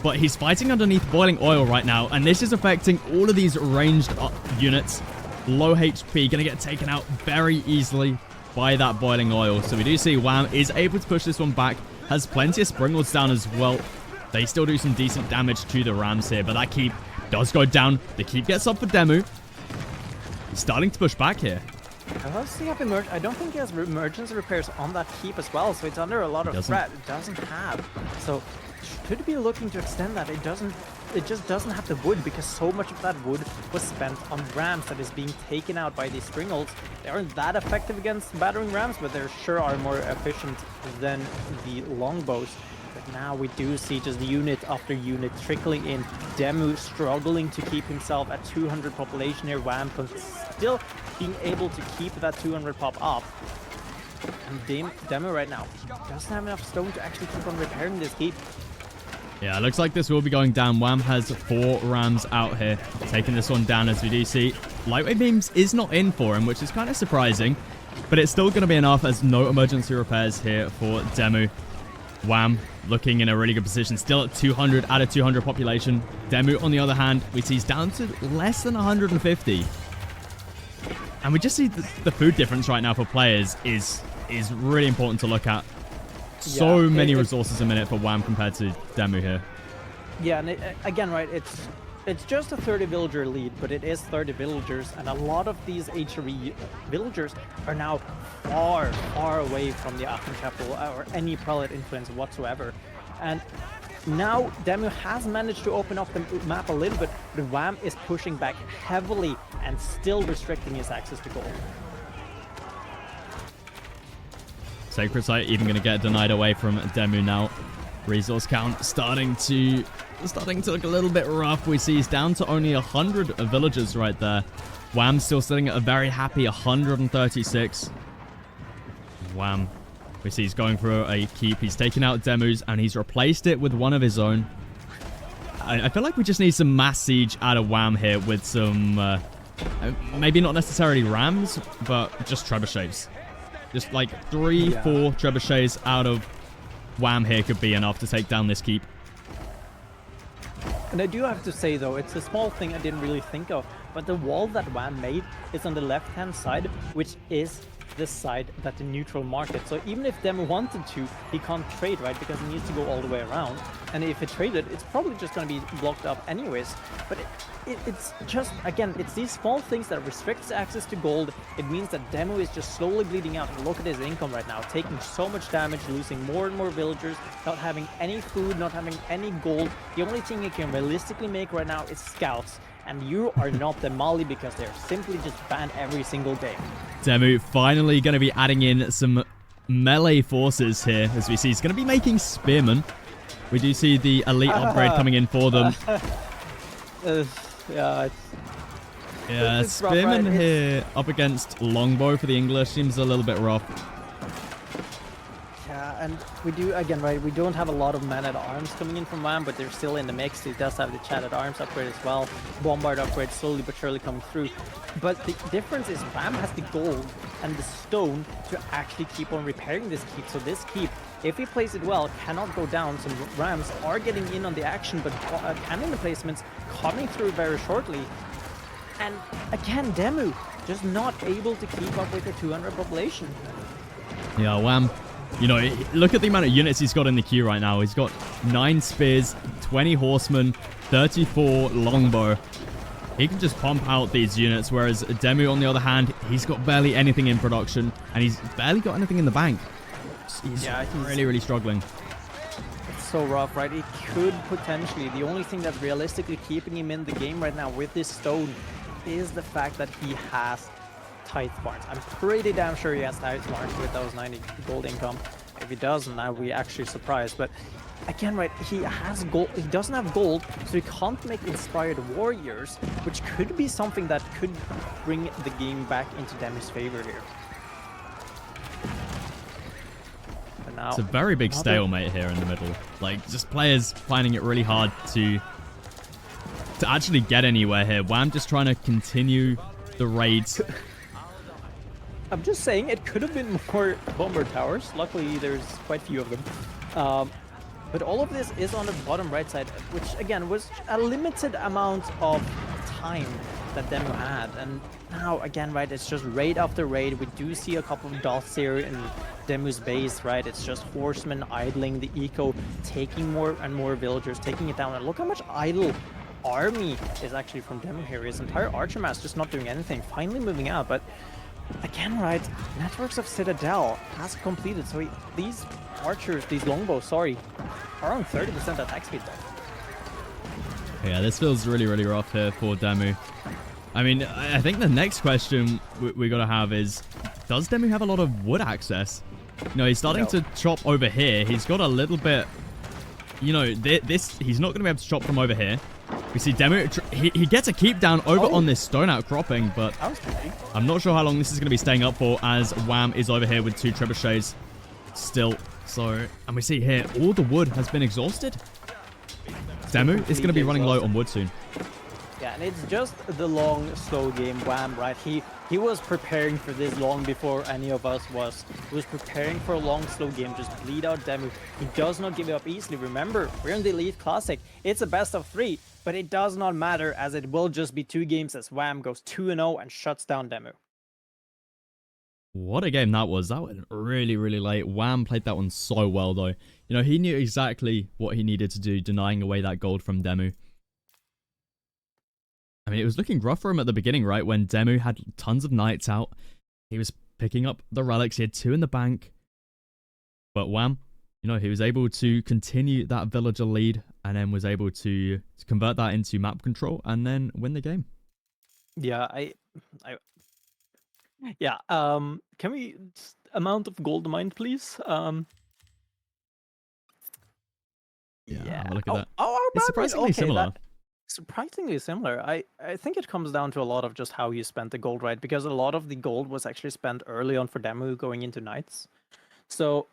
But he's fighting underneath boiling oil right now, and this is affecting all of these ranged units. Low HP, gonna get taken out very easily by that boiling oil. So we do see Wham is able to push this one back, has plenty of springlords down as well. They still do some decent damage to the rams here, but that keep does go down. The keep gets up for DeMu. He's starting to push back here. I don't think he has emergency repairs on that keep as well, so it's under a lot of threat. It doesn't have. So should be looking to extend that. It just doesn't have the wood, because so much of that wood was spent on rams that is being taken out by these stringholds. They aren't that effective against battering rams, but they sure are more efficient than the longbows. But now we do see just unit after unit trickling in. DeMu struggling to keep himself at 200 population here. Wham still being able to keep that 200 pop up. And DeMu right now doesn't have enough stone to actually keep on repairing this keep. Yeah, looks like this will be going down. Wham has 4 rams out here, taking this one down as we do see. Lightweight beams is not in for him, which is kind of surprising, but it's still going to be enough as no emergency repairs here for DeMu. Wham looking in a really good position, still at 200 out of 200 population. DeMu, on the other hand, we see he's down to less than 150. And we just see the food difference right now for players is really important to look at. So many resources a minute for Wham compared to DeMu here. Yeah, and again, right, it's just a 30 villager lead, but it is 30 villagers, and a lot of these HRE villagers are now far away from the Aachen capital or any prelate influence whatsoever. And now DeMu has managed to open up the map a little bit, but Wham is pushing back heavily and still restricting his access to gold. Sacred Site even going to get denied away from DeMu now. Resource count starting to look a little bit rough. We see he's down to only 100 villagers right there. Wham still sitting at a very happy 136. Wham. We see he's going for a keep. He's taken out DeMu's and he's replaced it with one of his own. I feel like we just need some mass siege out of Wham here with some, maybe not necessarily rams, but just trebuchets. Just like 3-4 trebuchets out of Wham here could be enough to take down this keep. And I do have to say, though, it's a small thing I didn't really think of, but the wall that Wham made is on the left-hand side, which is the side that the neutral market. So even if DeMu wanted to, he can't trade, right? Because he needs to go all the way around. And if he traded, it's probably just going to be blocked up anyways. But it's just, again, it's these small things that restricts access to gold. It means that DeMu is just slowly bleeding out. And look at his income right now, taking so much damage, losing more and more villagers, not having any food, not having any gold. The only thing he can realistically make right now is scouts. And you are not the Mali because they're simply just banned every single game. DeMu finally going to be adding in some melee forces here. As we see, he's going to be making spearmen. We do see the elite upgrade coming in for them. Yeah, it's spearmen rough, right? here up against longbow for the English seems a little bit rough. Yeah, and we do, again, right, we don't have a lot of man-at-arms coming in from Wham, but they're still in the mix. He does have the chat-at-arms upgrade as well. Bombard upgrade slowly but surely coming through. But the difference is Wham has the gold and the stone to actually keep on repairing this keep. So this keep, if he plays it well, cannot go down. Some rams are getting in on the action, but cannon replacements coming through very shortly. And again, DeMu just not able to keep up with the 200 population. Yeah, Wham. You know, look at the amount of units he's got in the queue right now. He's got 9 spears, 20 horsemen, 34 longbow. He can just pump out these units, whereas DeMu, on the other hand, he's got barely anything in production, and he's barely got anything in the bank. He's really struggling. It's so rough, right? It could potentially, the only thing that's realistically keeping him in the game right now with this stone is the fact that he has tithe marks. I'm pretty damn sure he has tithe marks with those 90 gold income. If he doesn't, now we actually surprised. But again, right, he has gold. He doesn't have gold, so he can't make inspired warriors, which could be something that could bring the game back into DeMu's favor here. But now, it's a very big stalemate here in the middle. Like, just players finding it really hard to actually get anywhere here. Wham just trying to continue the raids. I'm just saying it could have been more bomber towers. Luckily, there's quite a few of them. But all of this is on the bottom right side, which again was a limited amount of time that DeMu had. And now again, right, it's just raid after raid. We do see a couple of dots here in DeMu's base, right? It's just horsemen idling the eco, taking more and more villagers, taking it down. And look how much idle army is actually from DeMu here. His entire archer mass just not doing anything, finally moving out. But again, right, Networks of Citadel has completed, so these archers, these longbows, sorry, are on 30% attack speed though. Yeah, this feels really, really rough here for DeMu. I mean, I think the next question we got to have is, does DeMu have a lot of wood access? You know, he's starting to chop over here. He's got a little bit, you know, he's not going to be able to chop from over here. We see DeMu, he gets a keep down over on this stone outcropping, but I'm not sure how long this is going to be staying up for, as Wham is over here with 2 trebuchets still. So, and we see here, all the wood has been exhausted. DeMu is going to be running low on wood soon. Yeah, and it's just the long, slow game. Wham, right? He was preparing for this long before any of us was. He was preparing for a long, slow game. Just bleed out DeMu. He does not give up easily. Remember, we're in the Elite Classic. It's a best of 3, but it does not matter, as it will just be 2 games as Wham goes 2-0 and shuts down DeMu. What a game that was. That went really, really late. Wham played that one so well, though. You know, he knew exactly what he needed to do, denying away that gold from DeMu. I mean, it was looking rough for him at the beginning, right? When DeMu had tons of knights out. He was picking up the relics. He had 2 in the bank. But Wham, you know, he was able to continue that villager lead and then was able to convert that into map control and then win the game. Yeah, yeah, can we amount of gold mined, please? Yeah, have a look at that. It's surprisingly similar. Surprisingly similar. I think it comes down to a lot of just how you spent the gold, right? Because a lot of the gold was actually spent early on for DeMu going into knights. So,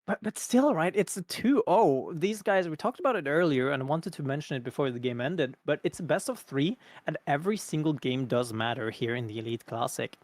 but still, right? It's a 2-0. These guys, we talked about it earlier, and I wanted to mention it before the game ended. But it's a best of 3, and every single game does matter here in the Elite Classic.